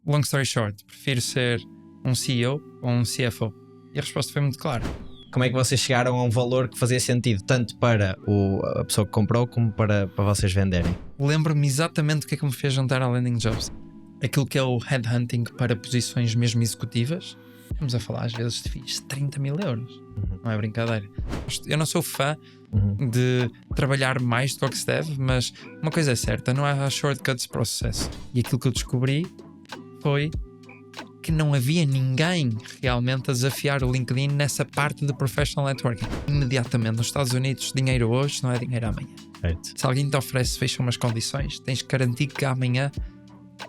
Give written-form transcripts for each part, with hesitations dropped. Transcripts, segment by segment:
long story short, prefiro ser um CEO ou um CFO? E a resposta foi muito clara. Como é que vocês chegaram a um valor que fazia sentido tanto para a pessoa que comprou como para vocês venderem? Lembro-me exatamente o que é que me fez juntar à Landing Jobs. Aquilo que é o headhunting para posições mesmo executivas. Estamos a falar às vezes de FIIs 30 mil euros. Não é brincadeira. Eu não sou fã de trabalhar mais do que se deve, mas uma coisa é certa, não há shortcuts para o sucesso. E aquilo que eu descobri foi que não havia ninguém realmente a desafiar o LinkedIn nessa parte de professional networking. Imediatamente, nos Estados Unidos, dinheiro hoje não é dinheiro amanhã. Right. Se alguém te oferece, fecha umas condições, tens que garantir que amanhã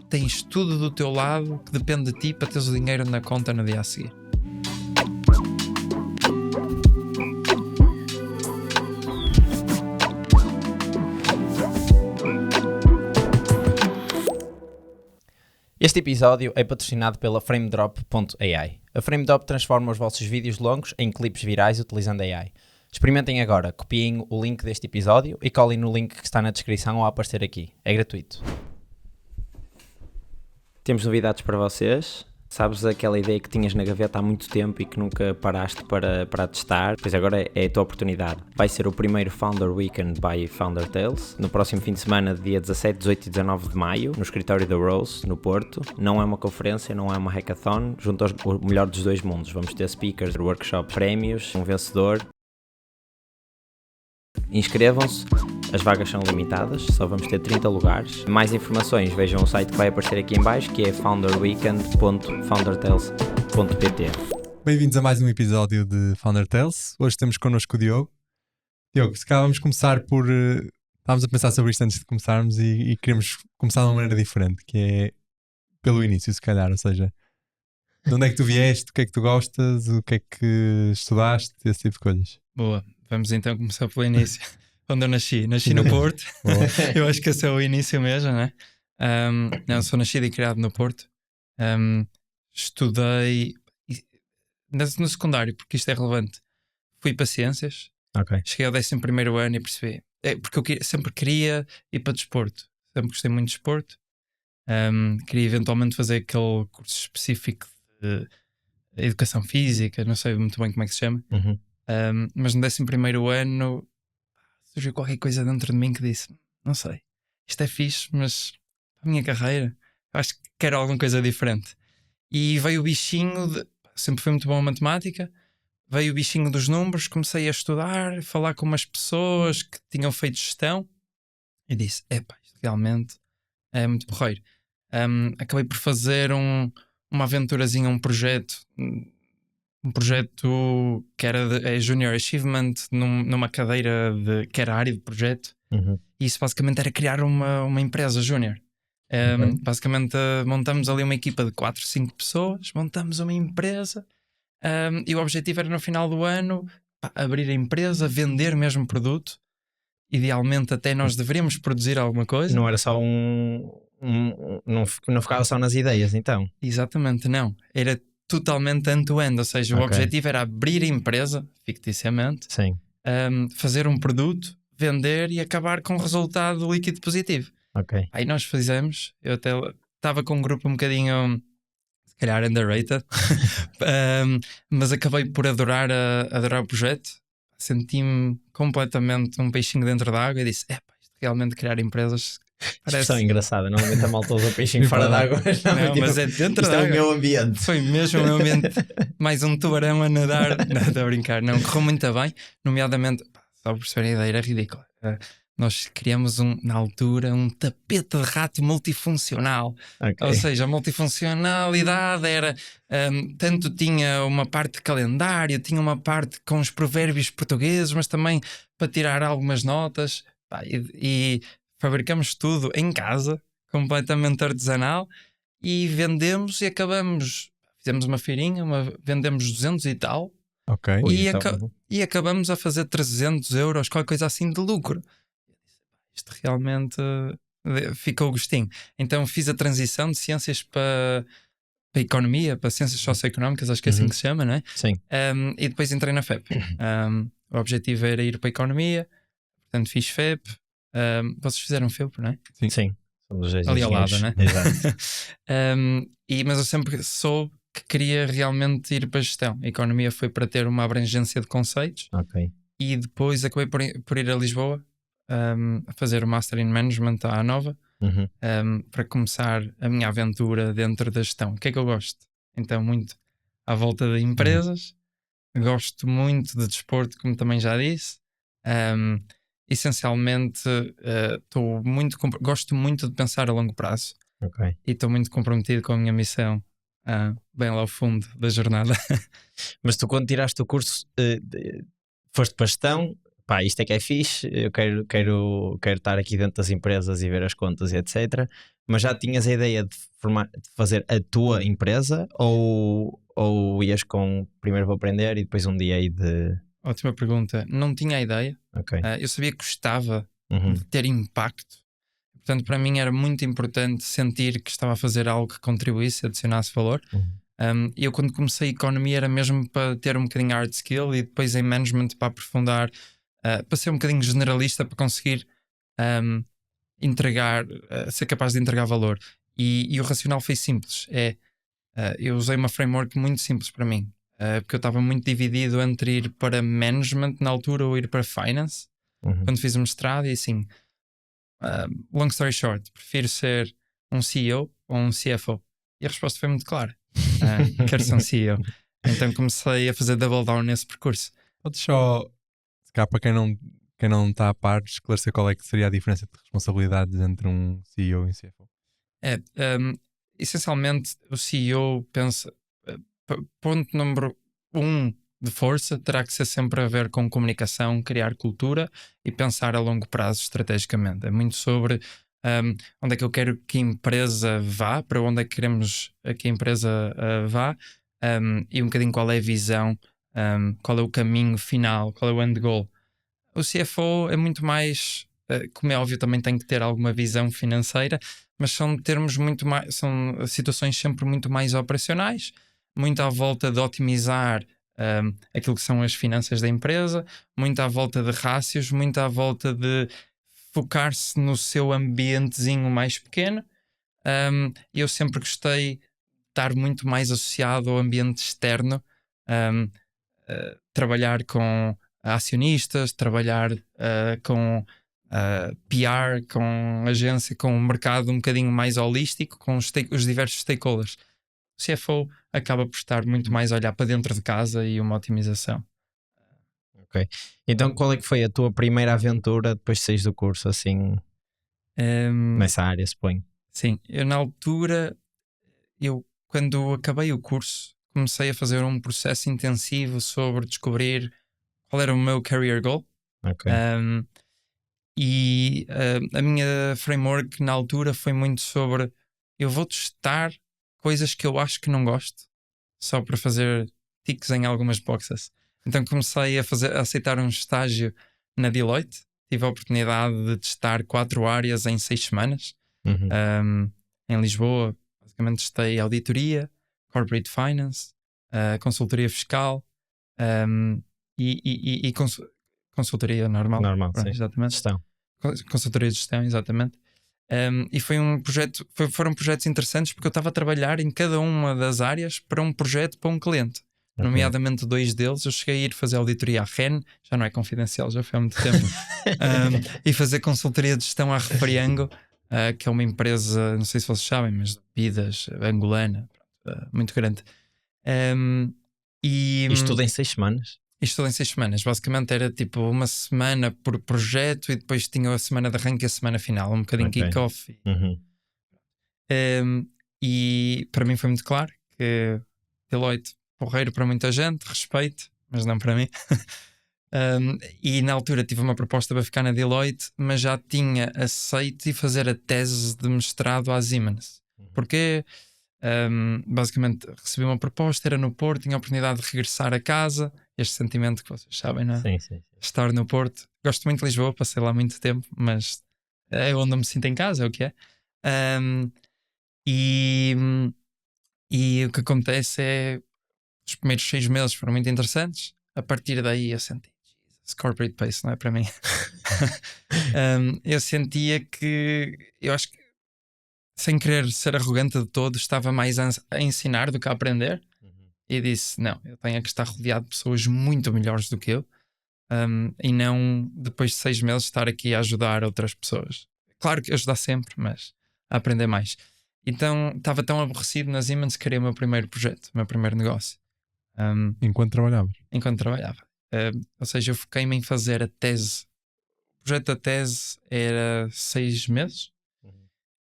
tens tudo do teu lado que depende de ti para teres o dinheiro na conta no dia a seguir. Este episódio é patrocinado pela FrameDrop.ai. A FrameDrop transforma os vossos vídeos longos em clipes virais utilizando AI. Experimentem agora, copiem o link deste episódio e colhem no link que está na descrição ou a aparecer aqui. É gratuito. Temos novidades para vocês. Sabes aquela ideia que tinhas na gaveta há muito tempo e que nunca paraste para testar? Pois agora é a tua oportunidade. Vai ser o primeiro Founder Weekend by Founder Tales, no próximo fim de semana, dia 17, 18 e 19 de maio, no escritório da Rose, no Porto. Não é uma conferência, não é uma hackathon, junto o melhor dos dois mundos. Vamos ter speakers, workshops, prémios, um vencedor. Inscrevam-se, as vagas são limitadas, só vamos ter 30 lugares. Mais informações, vejam o site que vai aparecer aqui em baixo, que é founderweekend.foundertales.pt. Bem-vindos a mais um episódio de Founder Tales. Hoje temos connosco o Diogo. Diogo, se calhar vamos começar por... estávamos a pensar sobre isto antes de começarmos e queremos começar de uma maneira diferente, que é pelo início, se calhar, ou seja, de onde é que tu vieste, o que é que tu gostas, o que é que estudaste, esse tipo de coisas. Boa, vamos então começar pelo início. Onde eu nasci no Porto. Eu acho que esse é o início mesmo, né? Não, sou nascido e criado no Porto. Estudei no secundário, porque isto é relevante. Fui para Ciências. Ok. Cheguei ao 11º ano e percebi. Porque eu sempre queria ir para desporto. Sempre gostei muito de desporto. Queria eventualmente fazer aquele curso específico de educação física. Não sei muito bem como é que se chama. Mas no 11º ano surgiu qualquer coisa dentro de mim que disse, não sei, isto é fixe, mas a minha carreira, acho que quero alguma coisa diferente. E veio o bichinho sempre fui muito bom em matemática, veio o bichinho dos números, comecei a estudar, falar com umas pessoas que tinham feito gestão e disse, isto realmente é muito porreiro. Acabei por fazer uma aventurazinha, um projeto que era Junior Achievement numa cadeira que era a área de projeto. E isso basicamente era criar uma empresa júnior. Basicamente montamos ali uma equipa de 4, 5 pessoas, montamos uma empresa e o objetivo era no final do ano abrir a empresa, vender mesmo produto. Idealmente até nós deveríamos produzir alguma coisa. Não era só não ficava só nas ideias, então? Exatamente, não. Era totalmente end-to-end, ou seja, o objetivo era abrir a empresa, ficticiamente, sim. Fazer um produto, vender e acabar com um resultado líquido positivo. Aí nós fizemos, eu até estava com um grupo um bocadinho, se calhar underrated, mas acabei por adorar o projeto, senti-me completamente um peixinho dentro da água e disse, isto realmente criar empresas... Expressão engraçada, não aguenta mal todo o peixinho fora d'água. Não, mas é dentro isto da água. É o meu ambiente. Foi mesmo o meu ambiente. Mais um tubarão a nadar. Não, estou a brincar. Não, correu muito bem. Nomeadamente, só por perceber a ideia, era ridícula. Nós criamos na altura um tapete de rato multifuncional. Ou seja, a multifuncionalidade era tanto tinha uma parte de calendário, tinha uma parte com os provérbios portugueses, mas também para tirar algumas notas. E fabricamos tudo em casa, completamente artesanal, e vendemos e fizemos uma feirinha, vendemos 200 e tal, e acabamos a fazer 300 euros, qualquer coisa assim de lucro. Isto realmente ficou gostinho. Então fiz a transição de ciências para economia, para ciências socioeconómicas, acho que é assim que se chama, não é? Sim. E depois entrei na FEP. O objetivo era ir para a economia, portanto fiz FEP. Vocês fizeram FEP, não é? Sim. Somos os dois ali ao lado, engenheiros. né? Exato. Mas eu sempre soube que queria realmente ir para a gestão. A economia foi para ter uma abrangência de conceitos Ok. e depois acabei por ir a Lisboa a fazer o Master in Management à Nova Uhum. para começar a minha aventura dentro da gestão. O que é que eu gosto? Então, muito à volta de empresas, gosto muito de desporto, como também já disse. Um, Essencialmente, gosto muito de pensar a longo prazo Ok. e estou muito comprometido com a minha missão, bem lá ao fundo da jornada. Mas tu, quando tiraste o curso, foste para gestão, pá, isto é que é fixe, eu quero estar aqui dentro das empresas e ver as contas e etc. Mas já tinhas a ideia de fazer a tua empresa, ou ias com primeiro vou aprender e depois um dia aí de. Ótima pergunta. Não tinha a ideia. Ok. Eu sabia que gostava Uhum. de ter impacto. Portanto, para mim era muito importante sentir que estava a fazer algo que contribuísse, adicionasse valor. E eu, quando comecei a economia, era mesmo para ter um bocadinho hard skill e depois em management para aprofundar, para ser um bocadinho generalista, para conseguir entregar, ser capaz de entregar valor. E o racional foi simples. Eu usei uma framework muito simples para mim, porque eu estava muito dividido entre ir para management na altura ou ir para finance. Uhum. Quando fiz o mestrado, e assim, long story short, prefiro ser um CEO ou um CFO? E a resposta foi muito clara. Quero ser um CEO. Então comecei a fazer double down nesse percurso. Podes só, se calhar para quem não está a par, esclarecer qual é que seria a diferença de responsabilidades entre um CEO e um CFO. Essencialmente, o CEO pensa, ponto número 1 de força terá que ser sempre a ver com comunicação, criar cultura e pensar a longo prazo estrategicamente. É muito sobre onde é que eu quero que a empresa vá, para onde é que queremos que a empresa vá, e um bocadinho qual é a visão, qual é o caminho final, qual é o end goal. O CFO é muito mais, como é óbvio, também tem que ter alguma visão financeira, mas são termos muito mais, são situações sempre muito mais operacionais, muito à volta de otimizar aquilo que são as finanças da empresa, muito à volta de rácios, muito à volta de focar-se no seu ambientezinho mais pequeno. Eu sempre gostei de estar muito mais associado ao ambiente externo, trabalhar com acionistas, trabalhar com PR, com agência, com um mercado um bocadinho mais holístico, com os diversos stakeholders. O CFO acaba por estar muito mais a olhar para dentro de casa e uma otimização. Ok. Então, qual é que foi a tua primeira aventura depois de saís do curso, assim, nessa área, suponho? Sim, eu na altura, quando acabei o curso, comecei a fazer um processo intensivo sobre descobrir qual era o meu career goal. Ok. A minha framework na altura foi muito sobre eu vou testar coisas que eu acho que não gosto, só para fazer ticks em algumas boxes. Então comecei a aceitar um estágio na Deloitte. Tive a oportunidade de testar 4 áreas em 6 semanas. Uhum. Em Lisboa, basicamente testei auditoria, corporate finance, consultoria fiscal, e consultoria normal. Normal, Pronto, sim. exatamente. Gestão. Consultoria de gestão, exatamente. E foi um projeto, foram projetos interessantes porque eu estava a trabalhar em cada uma das áreas para um projeto, para um cliente. Ok. Nomeadamente 2 deles, eu cheguei a ir fazer auditoria à REN, já não é confidencial, já foi há muito tempo, e fazer consultoria de gestão à Refriango, que é uma empresa, não sei se vocês sabem, mas de bebidas, angolana, muito grande. Isto tudo em 6 semanas? Isto tudo em 6 semanas. Basicamente era tipo uma semana por projeto e depois tinha a semana de arranque e a semana final, um bocadinho Ok. kick-off. Uhum. E para mim foi muito claro que Deloitte, porreiro para muita gente, respeito, mas não para mim. E na altura tive uma proposta para ficar na Deloitte, mas já tinha aceito e fazer a tese de mestrado à Siemens. Porque basicamente recebi uma proposta, era no Porto, tinha a oportunidade de regressar a casa, este sentimento que vocês sabem, não é? Sim, sim, sim. Estar no Porto. Gosto muito de Lisboa, passei lá muito tempo, mas é onde eu me sinto em casa, é o que é. E o que acontece é os primeiros 6 meses foram muito interessantes. A partir daí eu senti Jesus, corporate pace não é para mim. Eu sentia que eu acho que sem querer ser arrogante de todo, estava mais a ensinar do que a aprender. E disse: não, eu tenho que estar rodeado de pessoas muito melhores do que eu, e não depois de 6 meses estar aqui a ajudar outras pessoas. Claro que ajudar sempre, mas a aprender mais. Então estava tão aborrecido nas Siemens que queria o meu primeiro projeto, o meu primeiro negócio, Enquanto trabalhavas. enquanto trabalhava. Ou seja, eu foquei-me em fazer a tese. O projeto da tese era 6 meses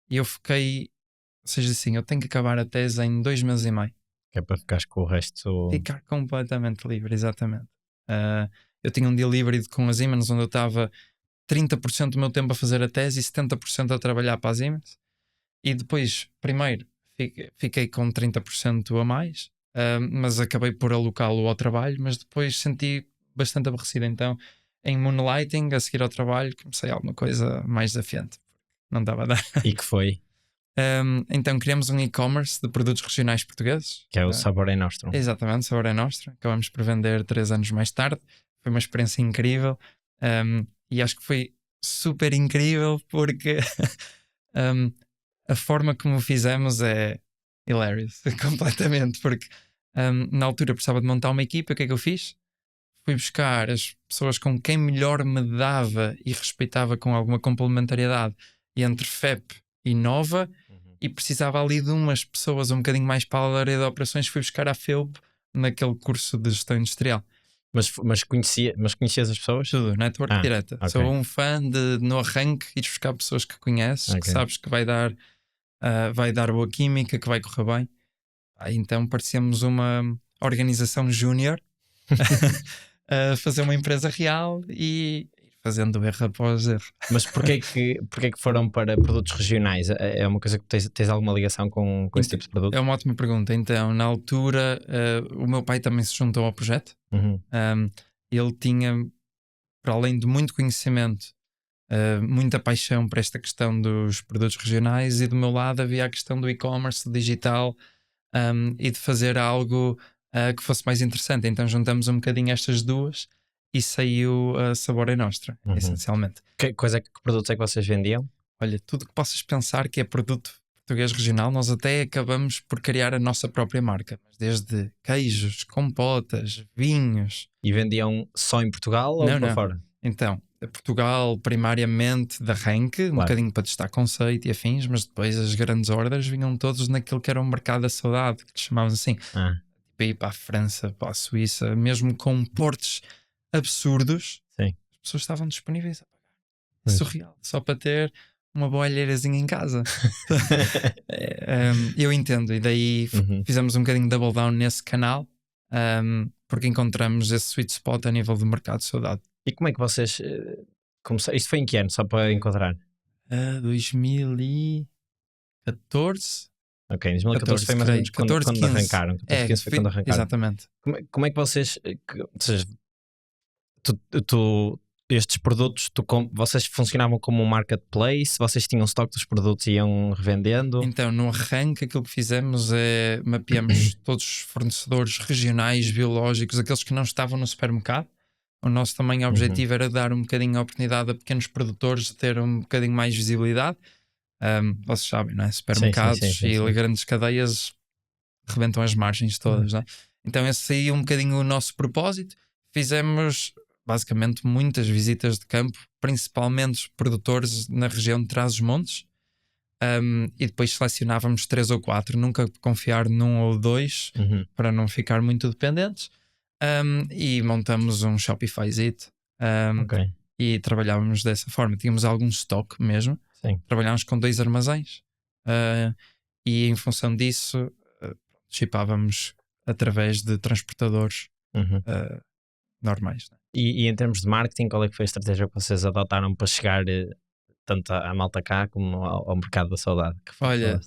e eu foquei, ou seja, assim, eu tenho que acabar a tese em 2 meses e meio. Que é para ficares com o resto. Ficar completamente livre, exatamente. Eu tinha um dia híbrido com as Siemens onde eu estava 30% do meu tempo a fazer a tese e 70% a trabalhar para as Siemens. E depois, primeiro, fiquei com 30% a mais, mas acabei por alocá-lo ao trabalho, mas depois senti bastante aborrecido. Então, em Moonlighting, a seguir ao trabalho, comecei alguma coisa mais desafiante. Não dava a dar. E que foi? Então, criamos um e-commerce de produtos regionais portugueses. Que é o Sabor é Nostrum. Exatamente, Sabor é Nostra. Acabamos por vender 3 anos mais tarde. Foi uma experiência incrível. E acho que foi super incrível porque a forma como o fizemos é hilarious, completamente. Porque na altura precisava de montar uma equipa. O que é que eu fiz? Fui buscar as pessoas com quem melhor me dava e respeitava com alguma complementariedade entre FEP e Nova. E precisava ali de umas pessoas um bocadinho mais para a área de operações. Fui buscar a FEUB naquele curso de gestão industrial. Mas conhecias as pessoas? Tudo, network direta. Okay. Sou um fã de no arranque ires buscar pessoas que conheces, que sabes que vai dar boa química, que vai correr bem. Então parecíamos uma organização júnior a fazer uma empresa real e fazendo erro após erro. Mas porquê que foram para produtos regionais? É uma coisa que tens alguma ligação com esse tipo de produto? É uma ótima pergunta. Então, na altura, o meu pai também se juntou ao projeto. Ele tinha, para além de muito conhecimento, muita paixão por esta questão dos produtos regionais, e do meu lado havia a questão do e-commerce, digital, e de fazer algo que fosse mais interessante. Então juntamos um bocadinho estas duas e saiu a Sabor é Nostra, essencialmente. Que produtos é que vocês vendiam? Olha, tudo que possas pensar que é produto português regional, nós até acabamos por criar a nossa própria marca, mas desde queijos, compotas, vinhos. E vendiam só em Portugal ou para fora? Então, Portugal primariamente de arranque, um bocadinho para testar conceito e afins, mas depois as grandes ordens vinham todos naquilo que era o mercado da saudade, que chamávamos assim. Para ir para a França, para a Suíça, mesmo com portes absurdos, as pessoas estavam disponíveis a pagar. É surreal, só para ter uma boa alheirazinha em casa. Eu entendo, e daí fizemos um bocadinho de double down nesse canal, porque encontramos esse sweet spot a nível do mercado de saudade. E como é que vocês começaram? Isto foi em que ano, só para encontrar? 2014. Ok, em 2014 foi mais ou menos quando arrancaram. 2015 foi quando arrancaram. Exatamente. Como é que vocês... ou seja, estes produtos, vocês funcionavam como um marketplace? Vocês tinham stock dos produtos e iam revendendo? Então, no arranque, aquilo que fizemos é mapeamos todos os fornecedores regionais, biológicos, aqueles que não estavam no supermercado. O nosso também objetivo era dar um bocadinho a oportunidade a pequenos produtores de ter um bocadinho mais visibilidade. Vocês sabem, não é? Supermercados e grandes cadeias rebentam as margens todas, não é? Então esse aí é um bocadinho o nosso propósito. Fizemos basicamente muitas visitas de campo, principalmente produtores na região de Trás-os-Montes, e depois selecionávamos 3 ou 4, nunca confiar num ou 2 para não ficar muito dependentes. E montamos um Shopify-zito e trabalhávamos dessa forma. Tínhamos algum stock mesmo. Trabalhámos com 2 armazéns e em função disso shipávamos através de transportadores normais. Né? E em termos de marketing, qual é que foi a estratégia que vocês adotaram para chegar tanto à malta cá como ao mercado da saudade? Olha,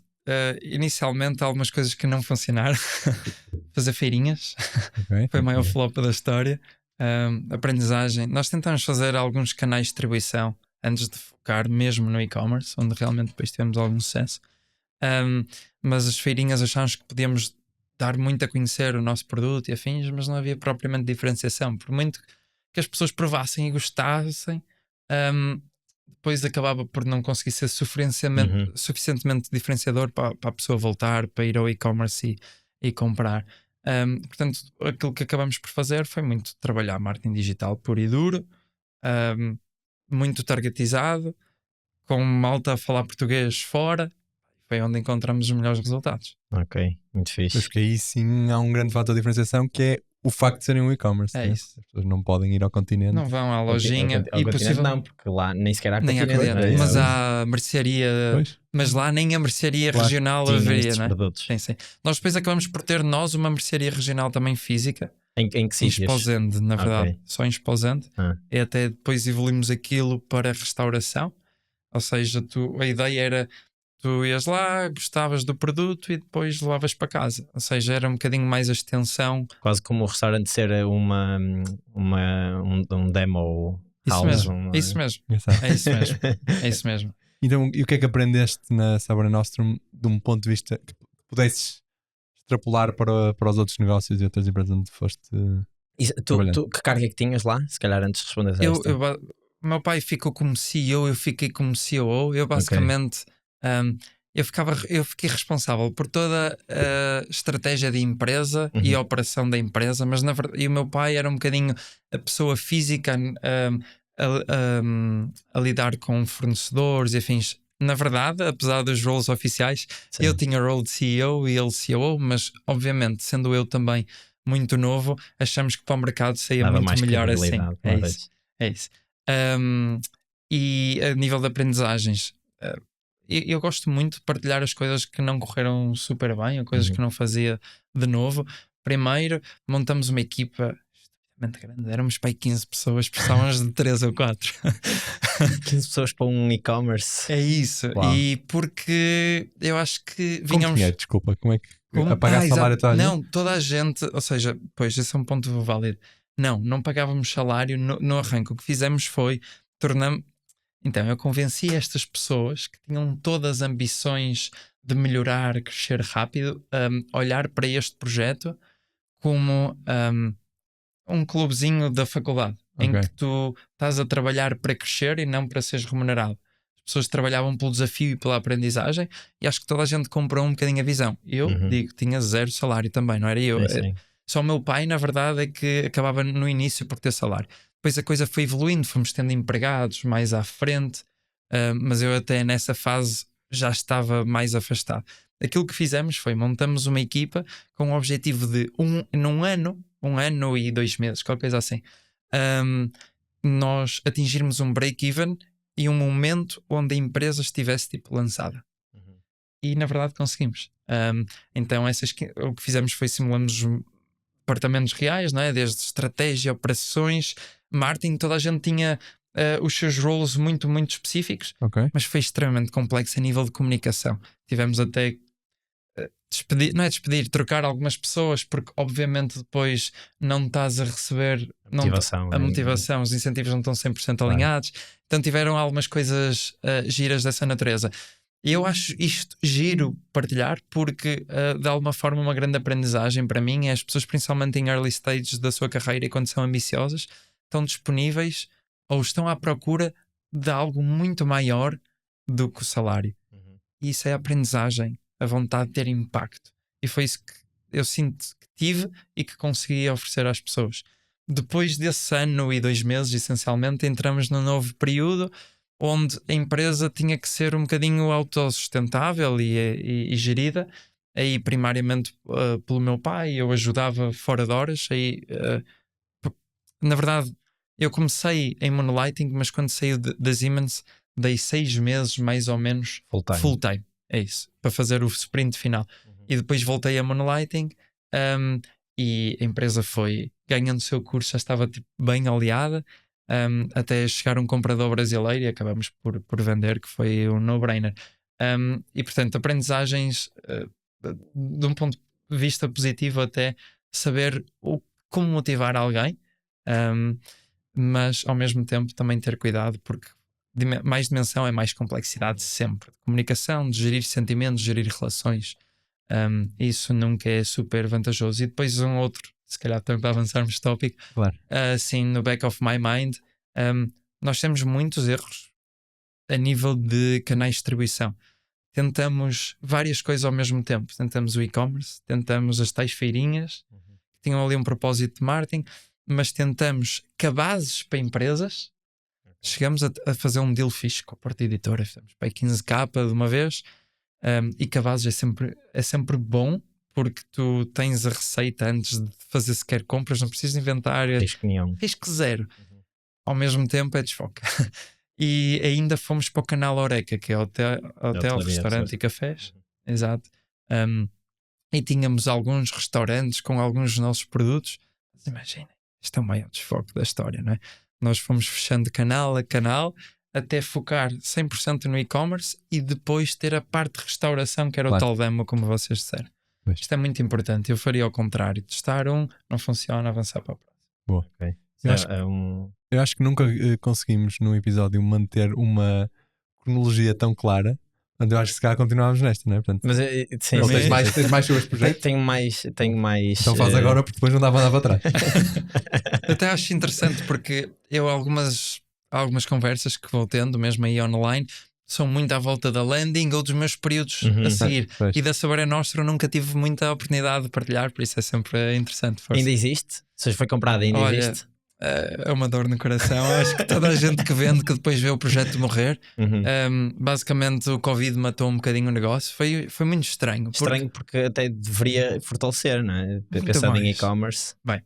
inicialmente algumas coisas que não funcionaram. Fazer feirinhas foi o maior flop da história. Aprendizagem, nós tentamos fazer alguns canais de distribuição antes de focar mesmo no e-commerce, onde realmente depois tivemos algum sucesso, mas as feirinhas achámos que podíamos dar muito a conhecer o nosso produto e afins, mas não havia propriamente diferenciação. Por muito que as pessoas provassem e gostassem, depois acabava por não conseguir ser Uhum. suficientemente diferenciador para a pessoa voltar, para ir ao e-commerce e comprar. Portanto, aquilo que acabamos por fazer foi muito trabalhar marketing digital puro e duro, um, muito targetizado, com malta a falar português fora. Foi onde encontramos os melhores resultados. Ok, muito Pois fixe. que aí sim há um grande fator de diferenciação que é o facto de serem um e-commerce. É Né? isso. As pessoas não podem ir ao continente. Não vão à lojinha Ao e continente possível não, porque lá nem sequer há nem há continente, não continente, é? isso, mas é há mercearia, Pois. mas lá nem a mercearia Claro. regional Tinha haveria, estes não é? produtos. Sim. Nós depois acabamos por ter uma mercearia regional também física, Em que em sítios? Esposende, na verdade, Ok. só em Esposende, Ah. e até depois evoluímos aquilo para restauração, ou seja, a ideia era tu ias lá, gostavas do produto e depois levavas para casa, ou seja, era um bocadinho mais a extensão. Quase como o restaurante ser um demo Isso house. mesmo, é isso mesmo, Engraçado. é isso mesmo, é isso mesmo. Então, e o que é que aprendeste na Sabor Nostrum de um ponto de vista que pudesses extrapolar para os outros negócios e outras empresas onde foste trabalhando? Que carga é que tinhas lá? Se calhar antes de responderes a Eu, esta. eu, ba- o meu pai ficou como CEO, eu fiquei como COO. Eu basicamente eu fiquei responsável por toda a estratégia de empresa e a operação da empresa, mas na verdade, e o meu pai era um bocadinho a pessoa física a lidar com fornecedores e afins. Na verdade, apesar dos roles oficiais, Sim. eu tinha o role de CEO e ele COO, mas obviamente, sendo eu também muito novo, achamos que para o mercado saía Dava muito mais melhor assim. credibilidade, É claro. isso. É isso. E a nível de aprendizagens, eu gosto muito de partilhar as coisas que não correram super bem ou coisas que não fazia de novo. Primeiro, montamos uma equipa extremamente grande, éramos para aí 15 pessoas, precisávamos de 3 ou 4. 15 pessoas para um e-commerce. É isso. Uau. E porque eu acho que Como vinhamos. dinheiro, desculpa, como é que Como? a pagar salário a toda a gente? Não, toda a gente, ou seja, pois esse é um ponto válido. Não pagávamos salário no arranque. O que fizemos foi tornamos. Então, eu convenci estas pessoas que tinham todas as ambições de melhorar, crescer rápido, a olhar para este projeto como um clubezinho da faculdade, em Ok. que tu estás a trabalhar para crescer e não para seres remunerado. As pessoas trabalhavam pelo desafio e pela aprendizagem, e acho que toda a gente comprou um bocadinho a visão. Eu digo, tinha 0 salário também, não era eu. Sim. Só o meu pai, na verdade, é que acabava no início por ter salário. Depois a coisa foi evoluindo, fomos tendo empregados mais à frente, mas eu até nessa fase já estava mais afastado. Aquilo que fizemos foi montamos uma equipa com o objetivo de num ano, 1 ano e 2 meses, qualquer coisa assim, nós atingirmos um break-even e um momento onde a empresa estivesse tipo lançada. E na verdade conseguimos. Então o que fizemos foi simulamos departamentos reais, não é? Desde estratégia, operações, marketing, toda a gente tinha os seus roles muito, muito específicos, Ok. mas foi extremamente complexo a nível de comunicação. Tivemos até trocar algumas pessoas, porque obviamente depois não estás a receber Motivação, a motivação, os incentivos não estão 100% alinhados. Então tiveram algumas coisas giras dessa natureza. E eu acho isto giro partilhar, porque de alguma forma uma grande aprendizagem para mim é as pessoas, principalmente em early stages da sua carreira e quando são ambiciosas, estão disponíveis ou estão à procura de algo muito maior do que o salário. E isso é a aprendizagem, a vontade de ter impacto. E foi isso que eu sinto que tive e que consegui oferecer às pessoas. Depois desse 1 ano e 2 meses, essencialmente, entramos num novo período onde a empresa tinha que ser um bocadinho autossustentável e gerida. Aí, primariamente, pelo meu pai, eu ajudava fora de horas. Aí, na verdade, eu comecei em Moonlighting, mas quando saí da Siemens, dei 6 meses mais ou menos full time. É isso, para fazer o sprint final. E depois voltei a Moonlighting, e a empresa foi ganhando o seu curso, já estava tipo, bem aliada, até chegar um comprador brasileiro e acabamos por vender, que foi um no-brainer. E portanto, aprendizagens de um ponto de vista positivo, até saber como motivar alguém. Mas ao mesmo tempo também ter cuidado, porque mais dimensão é mais complexidade sempre. Comunicação, de gerir sentimentos, gerir relações, isso nunca é super vantajoso. E depois um outro, se calhar também para avançarmos tópico, Claro. assim no back of my mind, nós temos muitos erros a nível de canais de distribuição. Tentamos várias coisas ao mesmo tempo. Tentamos o e-commerce, tentamos as tais feirinhas, que tinham ali um propósito de marketing, mas tentamos cabazes para empresas. Chegamos a fazer um deal fixe com a Porta Editora, fizemos para 15k de uma vez, e cabazes é sempre bom, porque tu tens a receita antes de fazer sequer compras, não precisas de inventário, risco zero. Ao mesmo tempo é desfoca. E ainda fomos para o canal Oreca, que é hotel restaurante e cafés. Exato. E tínhamos alguns restaurantes com alguns dos nossos produtos. Mas imagina, isto é o maior desfoque da história, não é? Nós fomos fechando canal a canal até focar 100% no e-commerce e depois ter a parte de restauração, que era o tal demo, como vocês disseram. Isto é muito importante. Eu faria ao contrário. Testar não funciona, avançar para o próximo. Boa. Okay. Eu acho que nunca conseguimos num episódio manter uma cronologia tão clara. Portanto, eu acho que se calhar continuamos nesta, não é? Portanto, mas sim, tens mais sobre os projetos? Tenho mais. Então faz agora, porque depois não dá para andar para trás. Até acho interessante, porque eu algumas conversas que vou tendo, mesmo aí online, são muito à volta da landing ou dos meus períodos a seguir. E da Sabor é Nostro eu nunca tive muita oportunidade de partilhar, por isso é sempre interessante. Força. Ainda existe? Se foi comprado, ainda existe? É uma dor no coração. Acho que toda a gente que vende, que depois vê o projeto morrer, basicamente o Covid matou um bocadinho o negócio. Foi muito estranho. Estranho porque até deveria fortalecer, não é? Pensando em e-commerce. Bem,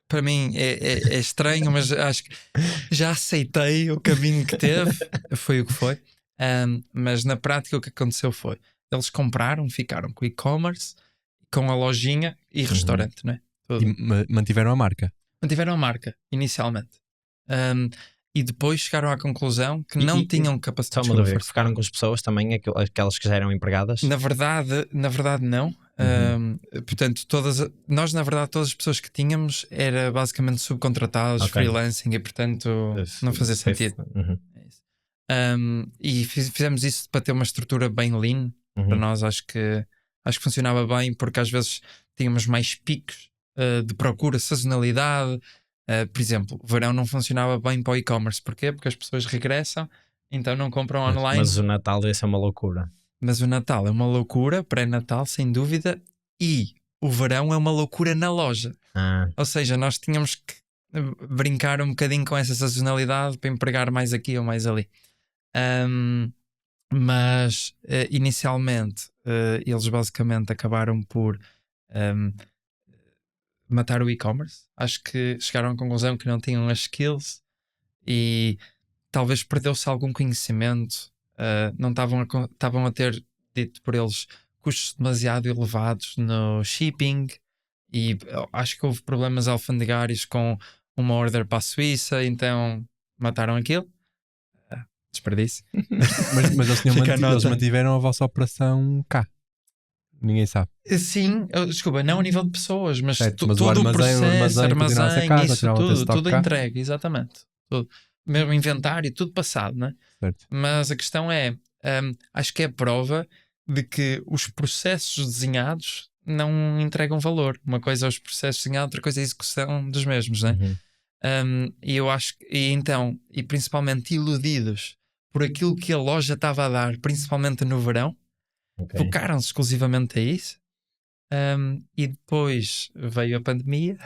para mim é estranho, mas acho que já aceitei o caminho que teve. Foi o que foi. Mas na prática o que aconteceu foi: eles compraram, ficaram com o e-commerce, com a lojinha e restaurante, não é? Tudo. E mantiveram a marca. Mantiveram a marca, inicialmente. E depois chegaram à conclusão que não tinham capacidade de ficaram com as pessoas também, aquelas que já eram empregadas? Na verdade não. Portanto, nós na verdade todas as pessoas que tínhamos era basicamente subcontratados, freelancing, e portanto não fazia sentido. E fizemos isso para ter uma estrutura bem lean. Para nós acho que funcionava bem, porque às vezes tínhamos mais picos de procura, sazonalidade. Por exemplo, o verão não funcionava bem para o e-commerce. Porquê? Porque as pessoas regressam, então não compram online. Mas o Natal deve ser uma loucura. Mas o Natal é uma loucura, pré-Natal, sem dúvida, e o verão é uma loucura na loja. Ou seja, nós tínhamos que brincar um bocadinho com essa sazonalidade para empregar mais aqui ou mais ali. Mas inicialmente eles basicamente acabaram por matar o e-commerce. Acho que chegaram à conclusão que não tinham as skills e talvez perdeu-se algum conhecimento. Não estavam a ter, dito por eles, custos demasiado elevados no shipping, e acho que houve problemas alfandegários com uma order para a Suíça, então mataram aquilo. Desperdício. mas eles mantiveram a vossa operação cá. Ninguém sabe. Sim, desculpa, não a nível de pessoas, mas, mas todo o processo, armazém, isso tudo entregue, exatamente. Tudo. Mesmo inventário, tudo passado, né? Certo. Mas a questão é, acho que é a prova de que os processos desenhados não entregam valor. Uma coisa é os processos desenhados, outra coisa é a execução dos mesmos, né? E eu acho que, e principalmente iludidos por aquilo que a loja estava a dar, principalmente no verão, focaram-se exclusivamente a isso. E depois veio a pandemia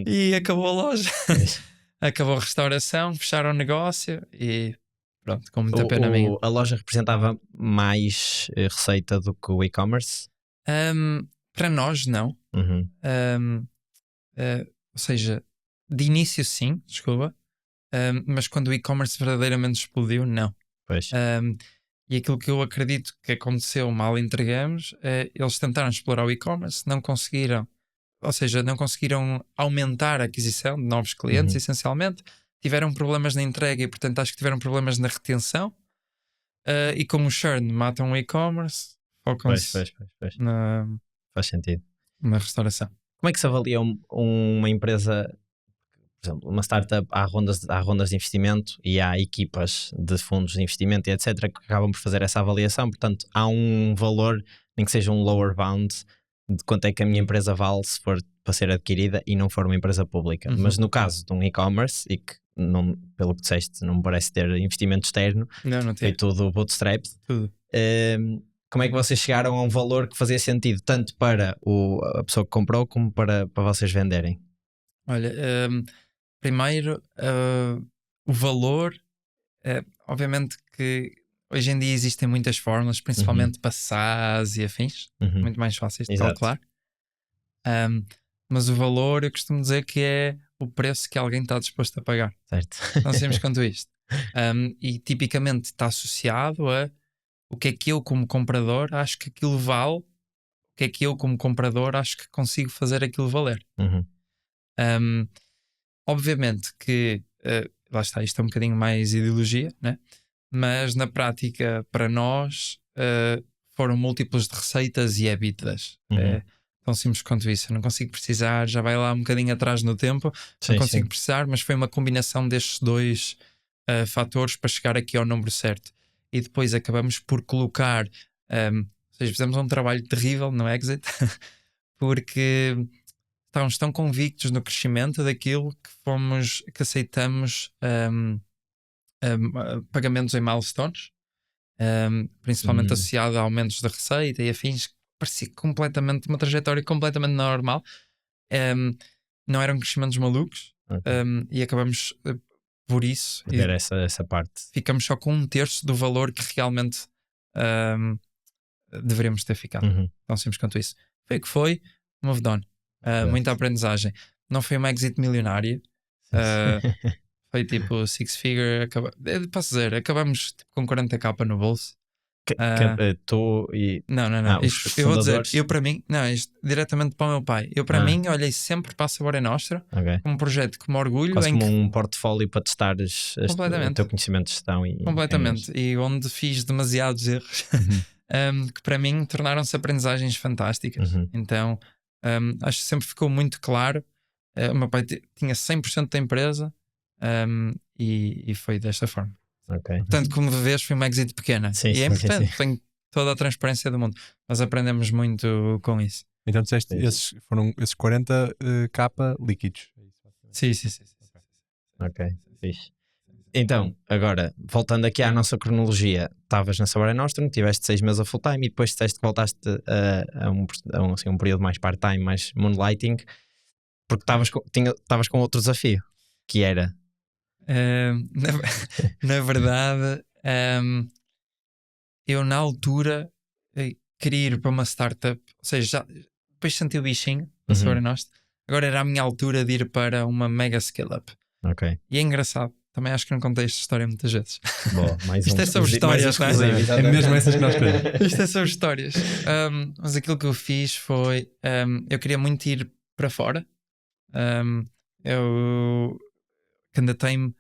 e acabou a loja. Acabou a restauração, fecharam o negócio e pronto, com muita pena minha. A loja representava mais receita do que o e-commerce? Para nós não. Ou seja, de início sim, desculpa, mas quando o e-commerce verdadeiramente explodiu, não. Pois. E aquilo que eu acredito que aconteceu, mal entregamos, eles tentaram explorar o e-commerce, não conseguiram. Ou seja, não conseguiram aumentar a aquisição de novos clientes, essencialmente. Tiveram problemas na entrega e, portanto, acho que tiveram problemas na retenção. E com o churn, matam o e-commerce, focam-se faz sentido. Na restauração. Como é que se avalia uma empresa, por exemplo, uma startup? Há rondas de investimento e há equipas de fundos de investimento e etc. que acabam por fazer essa avaliação. Portanto, há um valor, nem que seja um lower bound, de quanto é que a minha empresa vale se for para ser adquirida e não for uma empresa pública. Mas no caso de um e-commerce, e que pelo que disseste, não me parece ter investimento externo, Não foi tem tudo bootstrapped. tudo. Como é que vocês chegaram a um valor que fazia sentido tanto para a pessoa que comprou como para vocês venderem? Olha, primeiro, o valor, obviamente que hoje em dia existem muitas fórmulas, principalmente para SaaS e afins, Uhum. muito mais fáceis de Exato. calcular. Mas o valor, eu costumo dizer que é o preço que alguém está disposto a pagar. Certo. Não sabemos quanto isto. E tipicamente está associado a o que é que eu, como comprador, acho que aquilo vale, o que é que eu, como comprador, acho que consigo fazer aquilo valer. Uhum. Obviamente que, lá está, isto é um bocadinho mais ideologia, né? Mas na prática, para nós, foram múltiplos de receitas e EBITDAs. Uhum. É tão simples quanto isso. Eu não consigo precisar, já vai lá um bocadinho atrás no tempo, Sim, não consigo sim. precisar, mas foi uma combinação destes dois fatores para chegar aqui ao número certo. E depois acabamos por colocar, ou seja, fizemos um trabalho terrível no Exit, porque estávamos tão convictos no crescimento daquilo que aceitamos pagamentos em milestones, principalmente associado a aumentos da receita e afins, que parecia completamente uma trajetória completamente normal. Não eram crescimentos malucos. Ok. E acabamos por isso e Ver essa parte. ficamos só com 1/3 do valor que realmente deveríamos ter ficado. Uhum. Tão simples quanto isso. Foi o que foi, moved on. Exato. Muita aprendizagem. Não foi uma exit milionária. Foi tipo six figure. Posso dizer, acabamos tipo, com 40k no bolso. Tu e Não. os Eu vou dizer, fundadores? eu para mim, não, isto diretamente para o meu pai. Eu para mim olhei sempre para a Sabor é Nostra Ok. como um projeto que me orgulho Quase em como que, um portfólio para testares o Completamente. teu conhecimento de gestão. completamente, e onde fiz demasiados erros que para mim tornaram-se aprendizagens fantásticas. Uhum. Então acho que sempre ficou muito claro. O meu pai tinha 100% da empresa e foi desta forma. Ok. Portanto, como vês, foi uma exit pequena. Sim, E sim, é importante, sim. tenho toda a transparência do mundo. Nós aprendemos muito com isso. Então disseste, Sim. esses foram esses 40k líquidos. Sim. Ok, fixe. Então, agora, voltando aqui à nossa cronologia, estavas na Sabor é Nostrum, tiveste 6 meses a full time e depois disseste que voltaste a um período mais part-time, mais moonlighting, porque estavas com outro desafio, que era... Na verdade, eu na altura queria ir para uma startup, ou seja, depois senti o bichinho da Sabor é Nostra. Agora era a minha altura de ir para uma mega scale-up. Ok, E é engraçado, também acho que não contei esta história muitas vezes. boa, mais Isto um é sobre exclusivo, mais um histórias, não é? exclusivo, É exatamente. mesmo essas que nós queremos. Isto é sobre histórias. Mas aquilo que eu fiz foi, eu queria muito ir para fora. Eu candidatei-me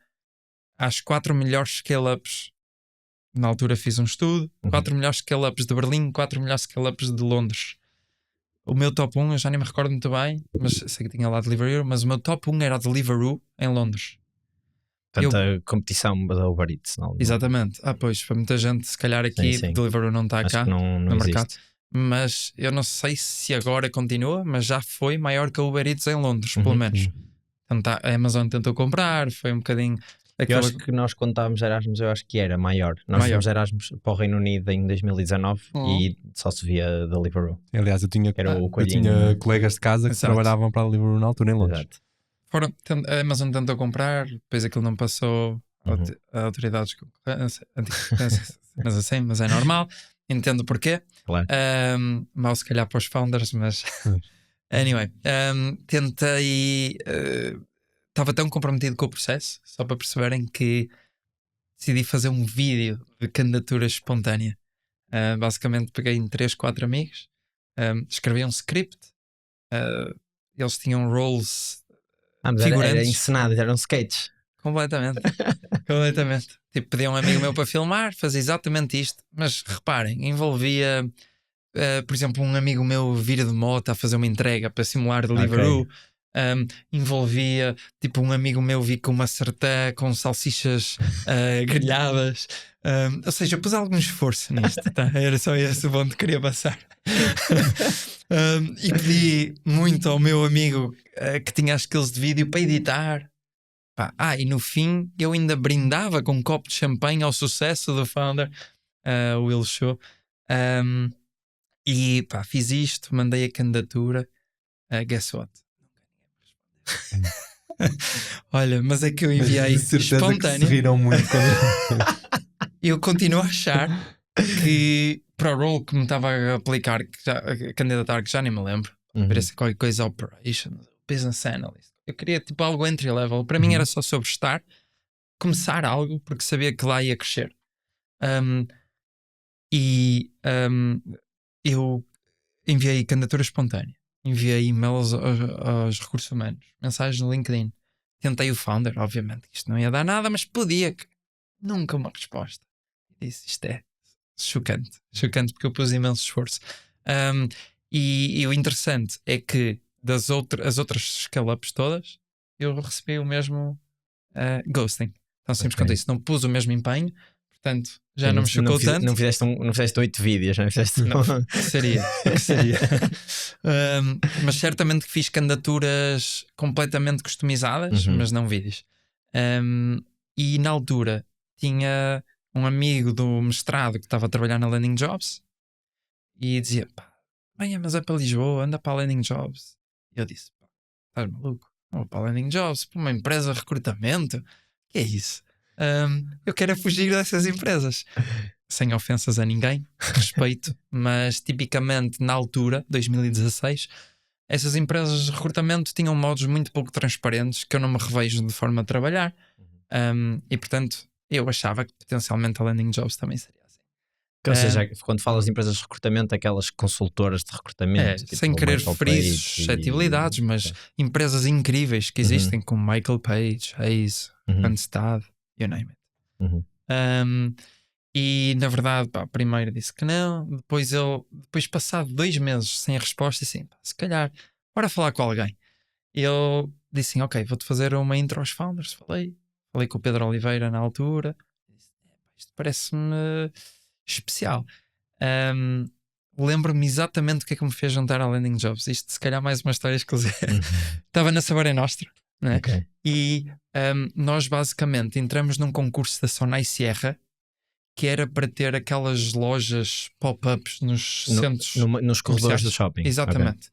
às 4 melhores scale-ups. Na altura fiz um estudo, 4 melhores scale-ups de Berlim, 4 melhores scale-ups de Londres. O meu top 1, eu já nem me recordo muito bem, mas sei que tinha lá Deliveroo, mas o meu top 1 era a Deliveroo em Londres. Portanto, a competição da Uber Eats. Não, Exatamente. Pois, para muita gente, se calhar aqui Sim. Deliveroo não está acho cá que não no mercado. existe. Mas eu não sei se agora continua, mas já foi maior que a Uber Eats em Londres, pelo menos. Então, a Amazon tentou comprar, foi um bocadinho... Eu acho que nós quando estávamos Erasmus, eu acho que era maior. Nós fomos Erasmus para o Reino Unido em 2019 e só se via Deliveroo. Aliás, eu tinha colegas de casa que Exato. trabalhavam para a Deliveroo na altura em Londres. Exato. A Amazon tentou comprar, depois aquilo não passou a autoridades de concorrência, mas assim, mas é normal, entendo porquê. Claro. Mal se calhar para os founders, mas anyway, tentei, estava tão comprometido com o processo, só para perceberem que decidi fazer um vídeo de candidatura espontânea. Basicamente peguei em 3, 4 amigos, escrevi um script, eles tinham roles Mas era encenado, eram sketches. completamente. Tipo, pedi a um amigo meu para filmar, fazia exatamente isto, mas reparem, envolvia por exemplo, um amigo meu vir de moto a fazer uma entrega para simular Deliveroo. Envolvia tipo um amigo meu vir com uma sertã com salsichas grelhadas, ou seja, eu pus algum esforço nisto, tá? Era só esse o ponto que queria passar. E pedi muito ao meu amigo que tinha as skills de vídeo para editar, Pá, e no fim eu ainda brindava com um copo de champanhe ao sucesso do founder, Will Show. E pá, fiz isto, mandei a candidatura. Guess what? Olha, mas é que eu enviei de certeza que se espontâneo. riram muito quando... Eu continuo a achar que para o role que me estava a aplicar, a candidatar, que já nem me lembro, parece qualquer coisa Operations, Business Analyst. Eu queria tipo algo entry level. Para mim era só sobre estar, começar algo, porque sabia que lá ia crescer. Eu enviei candidatura espontânea, enviei e-mails aos recursos humanos, mensagens no LinkedIn. Tentei o founder, obviamente, isto não ia dar nada, mas podia. Nunca uma resposta. Disse, isto é chocante, porque eu pus imenso esforço. E o interessante é que as outras scale-ups todas, eu recebi o mesmo ghosting. Tão simples quanto isso. Não pus o mesmo empenho, portanto já não me chocou tanto. Não fizeste 8 vídeos, não fizeste. Não, que seria. Mas certamente que fiz candidaturas completamente customizadas, mas não vídeos. E na altura tinha um amigo do mestrado que estava a trabalhar na Landing Jobs e dizia: pá, venha, mas é para Lisboa, anda para a Landing Jobs. E eu disse: pá, estás maluco? Vou para a Landing Jobs, para uma empresa de recrutamento? Que é isso? Eu quero é fugir dessas empresas. Sem ofensas a ninguém, respeito, mas tipicamente na altura, 2016, essas empresas de recrutamento tinham modos muito pouco transparentes que eu não me revejo de forma a trabalhar. E portanto, eu achava que potencialmente a Landing Jobs também seria assim. Ou seja, quando falas de empresas de recrutamento, aquelas consultoras de recrutamento, tipo sem querer Michael ferir Page suscetibilidades, mas empresas incríveis que existem, como Michael Page, Hayes, Randstad, you name it. E na verdade, pá, primeiro disse que não, depois passado 2 meses sem a resposta, disse assim, pá, se calhar, bora falar com alguém. E eu disse assim, ok, vou-te fazer uma intro aos founders. Falei com o Pedro Oliveira na altura. Disse, isto parece-me especial. Lembro-me exatamente o que é que me fez juntar à Landing Jobs. Isto se calhar mais uma história exclusiva. Estava na Sabaré Nostra, né? Okay. E nós basicamente entramos num concurso da Sonai Sierra, que era para ter aquelas lojas pop-ups nos centros, nos corredores do shopping. Exatamente. Okay.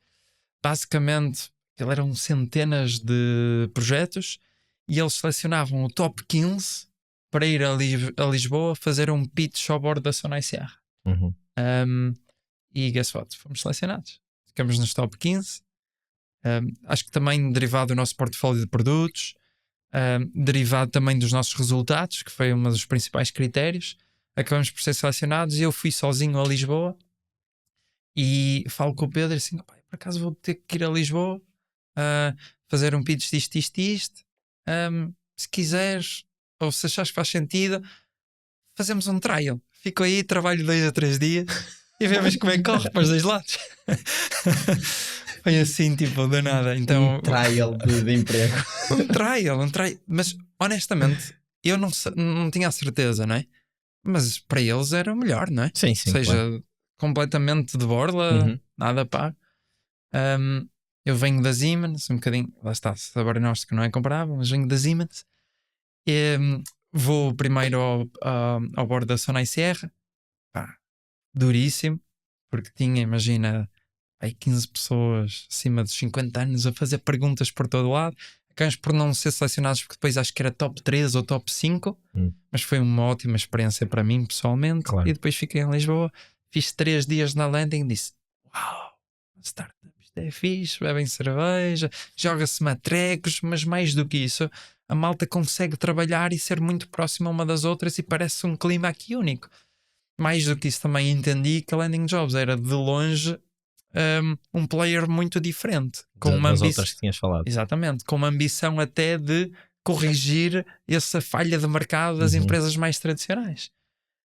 Basicamente, eram centenas de projetos e eles selecionavam o top 15 para ir a Lisboa fazer um pitch ao bordo da Sonai Sierra. E guess what? Fomos selecionados. Ficamos nos top 15. Acho que também derivado do nosso portfólio de produtos, derivado também dos nossos resultados, que foi um dos principais critérios. Acabamos por ser selecionados e eu fui sozinho a Lisboa e falo com o Pedro assim, por acaso vou ter que ir a Lisboa fazer um pitch disto. Se quiseres, ou se achares que faz sentido, fazemos um trial. Fico aí, trabalho 2 a 3 dias e vemos como é que corre para os 2 lados. Foi assim, tipo, do nada. Então, um trial de emprego. um trial. Mas honestamente, eu não tinha a certeza, não é? Mas para eles era melhor, não é? Sim, Ou seja, claro. completamente de borla, nada pago. Eu venho da Siemens, um bocadinho, lá está, agora nós que não é comparável, mas venho da Siemens. Vou primeiro ao bordo da Sonai Sierra, duríssimo, porque tinha, imagina, aí 15 pessoas acima dos 50 anos a fazer perguntas por todo lado. Acabamos por não ser selecionados porque depois acho que era top 3 ou top 5, mas foi uma ótima experiência para mim pessoalmente. Claro. E depois fiquei em Lisboa, fiz 3 dias na landing e disse: uau, startup, isto é fixe, bebem cerveja, joga-se matrecos, mas mais do que isso, a malta consegue trabalhar e ser muito próxima uma das outras e parece um clima aqui único. Mais do que isso, também entendi que a Landing Jobs era de longe um player muito diferente, com uma ambição, outras que tinhas falado. Exatamente, com uma ambição até de corrigir essa falha de mercado das empresas mais tradicionais.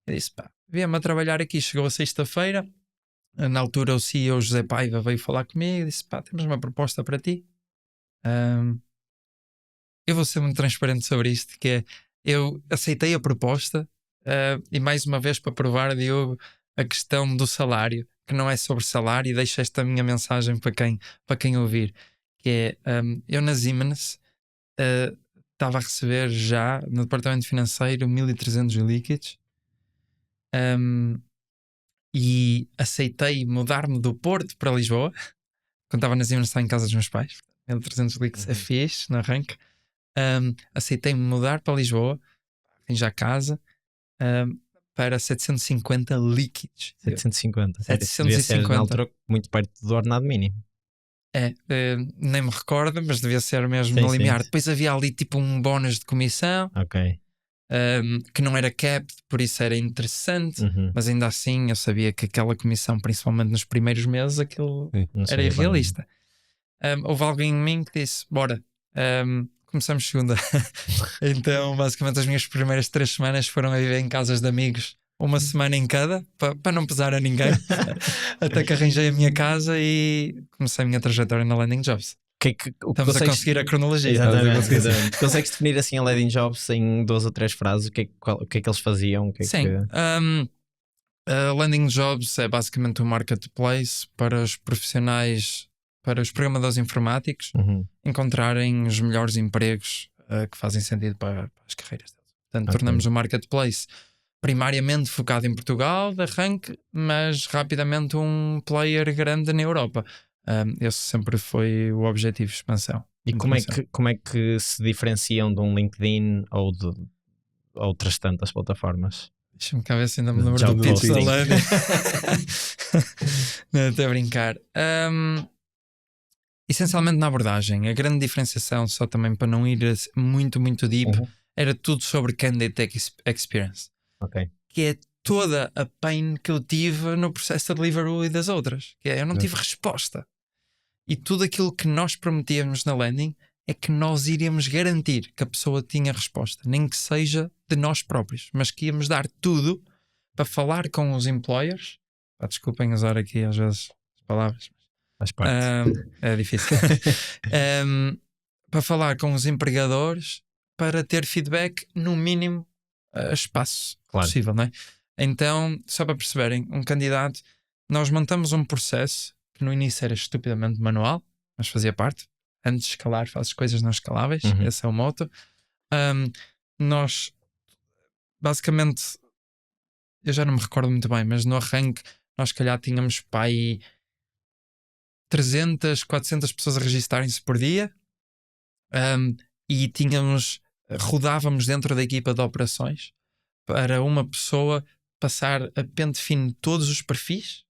Eu disse, viemos a trabalhar aqui. Chegou a sexta-feira, na altura o CEO José Paiva veio falar comigo e disse, temos uma proposta para ti. Eu vou ser muito transparente sobre isto, que é, eu aceitei a proposta e mais uma vez para provar, Diogo, a questão do salário, que não é sobre salário, e deixo esta minha mensagem para quem ouvir, que é, eu na Siemens estava a receber já no departamento financeiro 1300 líquidos. E aceitei mudar-me do Porto para Lisboa quando estava nas universidades em casa dos meus pais. 1300 líquidos é fixe no arranque. Aceitei-me mudar para Lisboa, arranjar casa, para 750 líquidos. 750. 750. Devia ser, na altura, muito perto do ordenado mínimo. Nem me recordo, mas devia ser mesmo Sim, no limiar. sim. Depois havia ali tipo um bónus de comissão, Ok. que não era capped, por isso era interessante, Uhum. mas ainda assim eu sabia que aquela comissão, principalmente nos primeiros meses, aquilo Não era sabia irrealista. Houve alguém em mim que disse: bora, começamos segunda. Então, basicamente, as minhas primeiras 3 semanas foram a viver em casas de amigos, uma semana em cada, para não pesar a ninguém, até que arranjei a minha casa e comecei a minha trajetória na Landing Jobs. Estamos a conseguir a cronologia. Exatamente, exatamente. Consegues definir assim a Landing Jobs em 2 ou 3 frases? O que é que eles faziam? O que é Sim. A Landing Jobs é basicamente um marketplace para os profissionais, para os programadores informáticos Uhum. encontrarem os melhores empregos que fazem sentido para as carreiras deles. Portanto, tornamos o marketplace primariamente focado em Portugal, de arranque, mas rapidamente um player grande na Europa. Esse sempre foi o objetivo de expansão. E como é que se diferenciam de um LinkedIn ou de outras tantas plataformas? Deixa-me cá ver se ainda me lembro Job do pitch da posting. Landing. Não, estou a brincar. Essencialmente na abordagem, a grande diferenciação, só também para não ir muito deep, era tudo sobre Candidate Experience. Ok. Que é toda a pain que eu tive no processo de delivery das outras. Que é, eu não tive resposta. E tudo aquilo que nós prometíamos na landing é que nós iríamos garantir que a pessoa tinha resposta, nem que seja de nós próprios, mas que íamos dar tudo para falar com os employers. Desculpem usar aqui às vezes as palavras. Faz parte. É difícil. Para falar com os empregadores para ter feedback no mínimo espaço possível, não é? Então, só para perceberem, um candidato, nós montamos um processo que no início era estupidamente manual, mas fazia parte. Antes de escalar, fazes coisas não escaláveis. Esse é o moto. Nós, basicamente, eu já não me recordo muito bem, mas no arranque, nós, se calhar, tínhamos para aí 300, 400 pessoas a registarem-se por dia. E rodávamos dentro da equipa de operações para uma pessoa passar a pente fino todos os perfis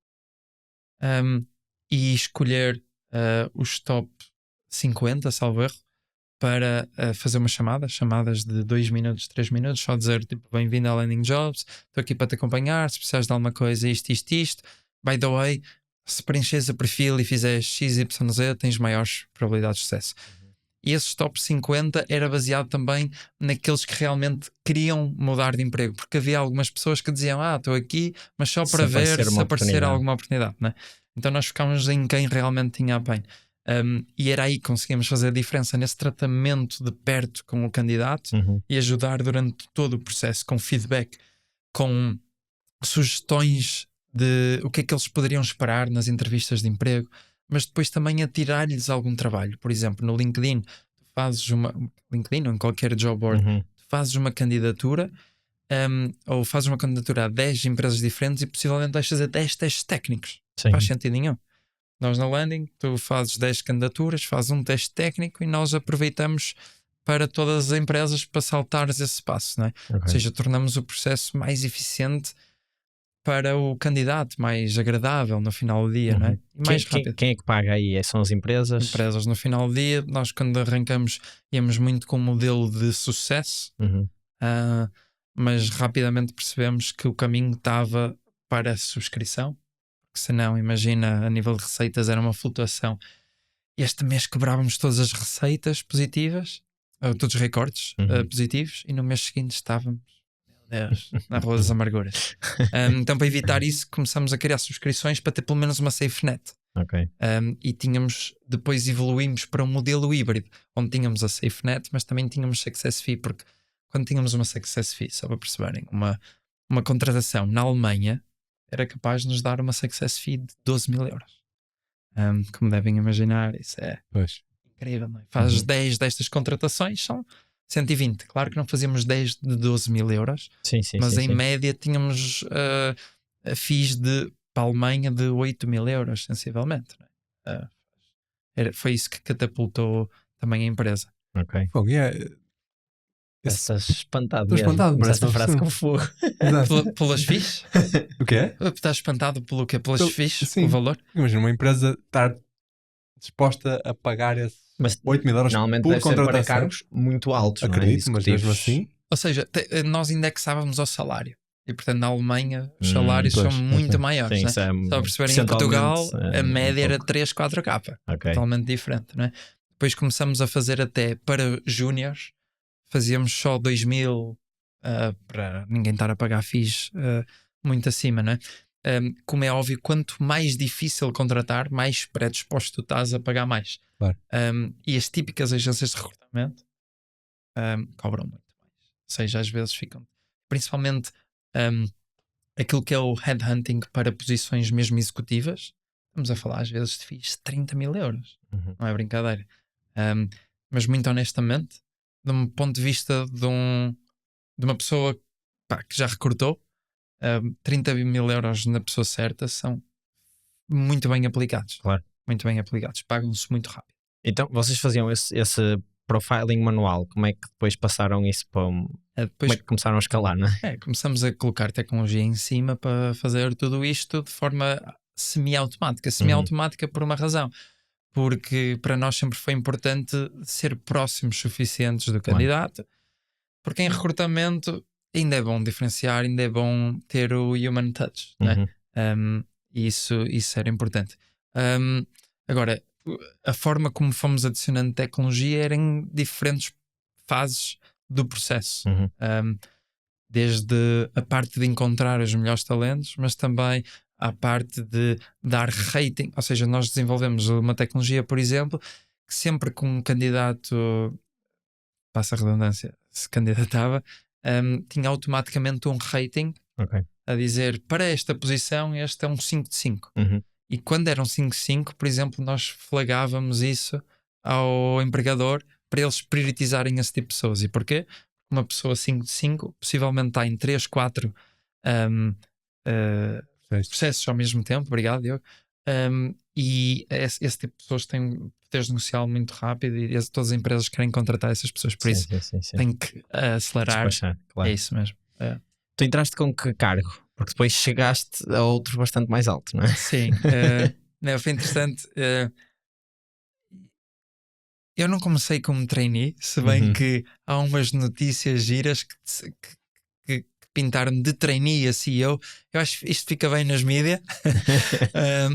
e escolher os top 50, salvo erro, para fazer uma chamadas de 2 minutos, 3 minutos, só dizer tipo, bem-vindo à Landing Jobs, estou aqui para te acompanhar, se precisares de alguma coisa, isto, by the way, se preenches o perfil e fizeres XYZ, tens maiores probabilidades de sucesso. E esses top 50 era baseado também naqueles que realmente queriam mudar de emprego, porque havia algumas pessoas que diziam, estou aqui, mas só para ver se aparecer alguma oportunidade, né? Então nós ficámos em quem realmente tinha a pain. E era aí que conseguimos fazer a diferença nesse tratamento de perto com o candidato e ajudar durante todo o processo com feedback, com sugestões de o que é que eles poderiam esperar nas entrevistas de emprego, mas depois também a tirar-lhes algum trabalho. Por exemplo, no LinkedIn, tu fazes LinkedIn ou em qualquer job board, tu fazes uma candidatura ou fazes uma candidatura a 10 empresas diferentes e possivelmente deixas a 10 testes técnicos. Não faz sentido nenhum. Nós na landing, tu fazes 10 candidaturas, fazes um teste técnico e nós aproveitamos para todas as empresas para saltares esse passo, não é? Ou seja, tornamos o processo mais eficiente para o candidato, mais agradável no final do dia, não é? E mais rápido. Quem é que paga aí? São as empresas? Empresas no final do dia. Nós quando arrancamos íamos muito com um modelo de sucesso, mas rapidamente percebemos que o caminho estava para a subscrição, porque senão, imagina, a nível de receitas era uma flutuação. Este mês quebrávamos todas as receitas positivas, todos os recordes positivos, e no mês seguinte estávamos na Rua das Amarguras. Então, para evitar isso, começamos a criar subscrições para ter pelo menos uma safe net. E depois evoluímos para um modelo híbrido, onde tínhamos a safe net, mas também tínhamos success fee, porque quando tínhamos uma success fee, só para perceberem, uma contratação na Alemanha era capaz de nos dar uma success fee de 12 mil euros. Como devem imaginar, isso é incrível, não é? Fazes 10 destas contratações, são 120. Claro que não fazíamos 10 de 12 mil euros, Sim, sim, mas sim, em sim. média tínhamos FIIs para a Alemanha de 8 mil euros, sensivelmente. Não é? Foi isso que catapultou também a empresa. Ok. Fogo, Estás espantado Estou mesmo. espantado, parece Começaste a uma frase pessoa. com fogo. Exato. Pelas FIIs? O quê? Estás espantado pelo quê? Pelas FIIs? Sim. O valor? Imagina uma empresa estar disposta a pagar esses Mas 8 mil euros normalmente por deve ser para contratação. cargos muito altos, não é? Acredito, mas mesmo Executivos. assim. Ou seja, nós indexávamos ao salário. E portanto, na Alemanha, os salários pois, são muito maiores. Sim, Né? isso é Só a perceberem, em Portugal, a média era 3, 4K. Ok. Totalmente diferente. Né? Depois começamos a fazer até para júniores, fazíamos só 2 mil para ninguém estar a pagar FIIs muito acima. Né? Como é óbvio, quanto mais difícil contratar, mais predisposto tu estás a pagar mais. Claro. E as típicas agências de recrutamento cobram muito mais. Ou seja, às vezes ficam, principalmente aquilo que é o headhunting para posições mesmo executivas, estamos a falar às vezes de FIIs de 30 mil euros. Uhum. Não é brincadeira. Mas muito honestamente, de um ponto de vista de uma pessoa que já recrutou, 30 mil euros na pessoa certa são muito bem aplicados. Claro. Muito bem aplicados. Pagam-se muito rápido. Então, vocês faziam esse profiling manual. Como é que depois passaram isso para como Depois é que começaram a escalar, não é? começamos a colocar tecnologia em cima para fazer tudo isto de forma semi-automática. Semi-automática por uma razão. Porque para nós sempre foi importante ser próximos suficientes do candidato. Porque em recrutamento ainda é bom diferenciar, ainda é bom ter o human touch. Né? E isso era importante. Agora, a forma como fomos adicionando tecnologia era em diferentes fases do processo. Desde a parte de encontrar os melhores talentos, mas também a parte de dar rating. Ou seja, nós desenvolvemos uma tecnologia, por exemplo, que sempre que um candidato, passa a redundância, se candidatava, tinha automaticamente um rating a dizer, para esta posição este é um 5 de 5. E quando era um 5 de 5, por exemplo, nós flagávamos isso ao empregador para eles prioritizarem esse tipo de pessoas. E porquê? Uma pessoa 5 de 5 possivelmente está em 3, 4 processos ao mesmo tempo. Obrigado, Diogo. E esse tipo de pessoas têm poderes de negociar muito rápido e todas as empresas querem contratar essas pessoas. Por isso tem que acelerar. Despachar, claro. É isso mesmo. Tu entraste com que cargo? Porque depois chegaste a outro bastante mais alto, não é? Sim. Não, foi interessante. Eu não comecei como trainee, se bem que há umas notícias giras que pintaram de trainee a CEO. Eu acho que isto fica bem nas mídias,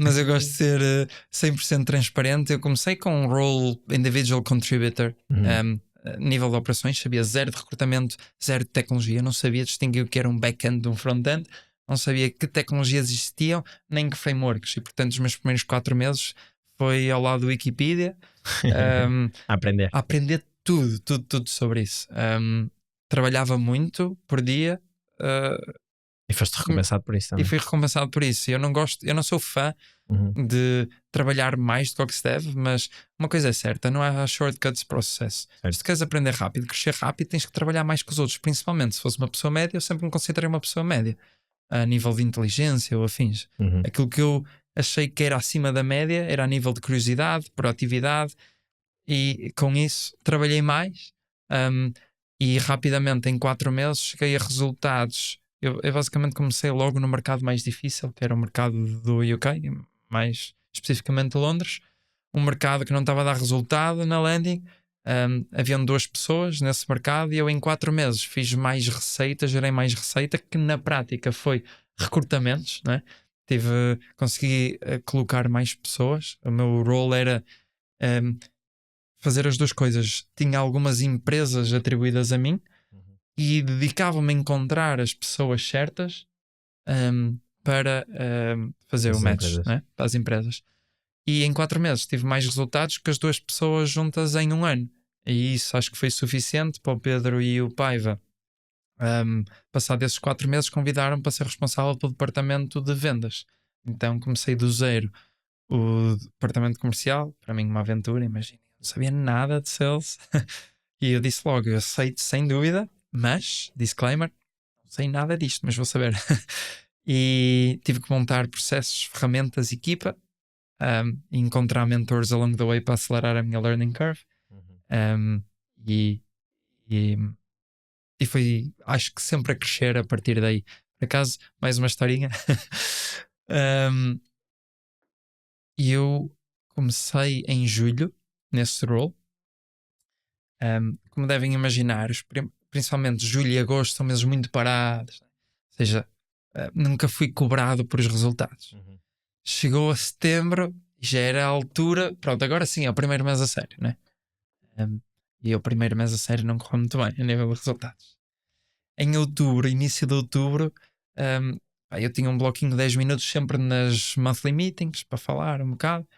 mas eu gosto de ser 100% transparente. Eu comecei com um role individual contributor, nível de operações, sabia zero de recrutamento, zero de tecnologia, não sabia distinguir o que era um back-end de um front-end, não sabia que tecnologias existiam, nem que frameworks, e portanto os meus primeiros 4 meses foi ao lado do Wikipedia a aprender tudo sobre isso. Trabalhava muito por dia e foste recompensado por isso também. E fui recompensado por isso. Eu não sou fã de trabalhar mais do que se deve, mas uma coisa é certa, não há shortcuts para o sucesso. Se tu queres aprender rápido, crescer rápido, tens que trabalhar mais que os outros, principalmente se fosse uma pessoa média. Eu sempre me considerei uma pessoa média a nível de inteligência ou afins. Aquilo que eu achei que era acima da média era a nível de curiosidade, proatividade, e com isso trabalhei mais e rapidamente em 4 meses cheguei a resultados. Eu basicamente comecei logo no mercado mais difícil, que era o mercado do UK, mais especificamente Londres, um mercado que não estava a dar resultado na landing. Haviam 2 pessoas nesse mercado e eu em 4 meses fiz mais receita, gerei mais receita, que na prática foi recrutamentos, né? Consegui colocar mais pessoas. O meu role era fazer as 2 coisas. Tinha algumas empresas atribuídas a mim e dedicava-me a encontrar as pessoas certas para fazer o match, né? Para as empresas. E em 4 meses tive mais resultados que as 2 pessoas juntas em 1 ano. E isso acho que foi suficiente para o Pedro e o Paiva. Passado esses 4 meses, convidaram-me para ser responsável pelo departamento de vendas. Então comecei do zero o departamento comercial. Para mim, uma aventura, imagina. Não sabia nada de sales. E eu disse logo, eu aceito sem dúvida, mas, disclaimer, não sei nada disto, mas vou saber. E tive que montar processos, ferramentas, equipa, e encontrar mentores along the way para acelerar a minha learning curve. E, e, e foi, acho que sempre a crescer a partir daí. Por acaso, mais uma historinha. E eu comecei em julho, nesse role. Como devem imaginar, principalmente julho e agosto são meses muito parados. Ou seja, nunca fui cobrado por os resultados. Chegou a setembro e já era a altura. Pronto, agora sim é o primeiro mês a sério, né? E o primeiro mês a sério não correu muito bem a nível de resultados. Em outubro, início de outubro, eu tinha um bloquinho de 10 minutos sempre nas monthly meetings para falar um bocado.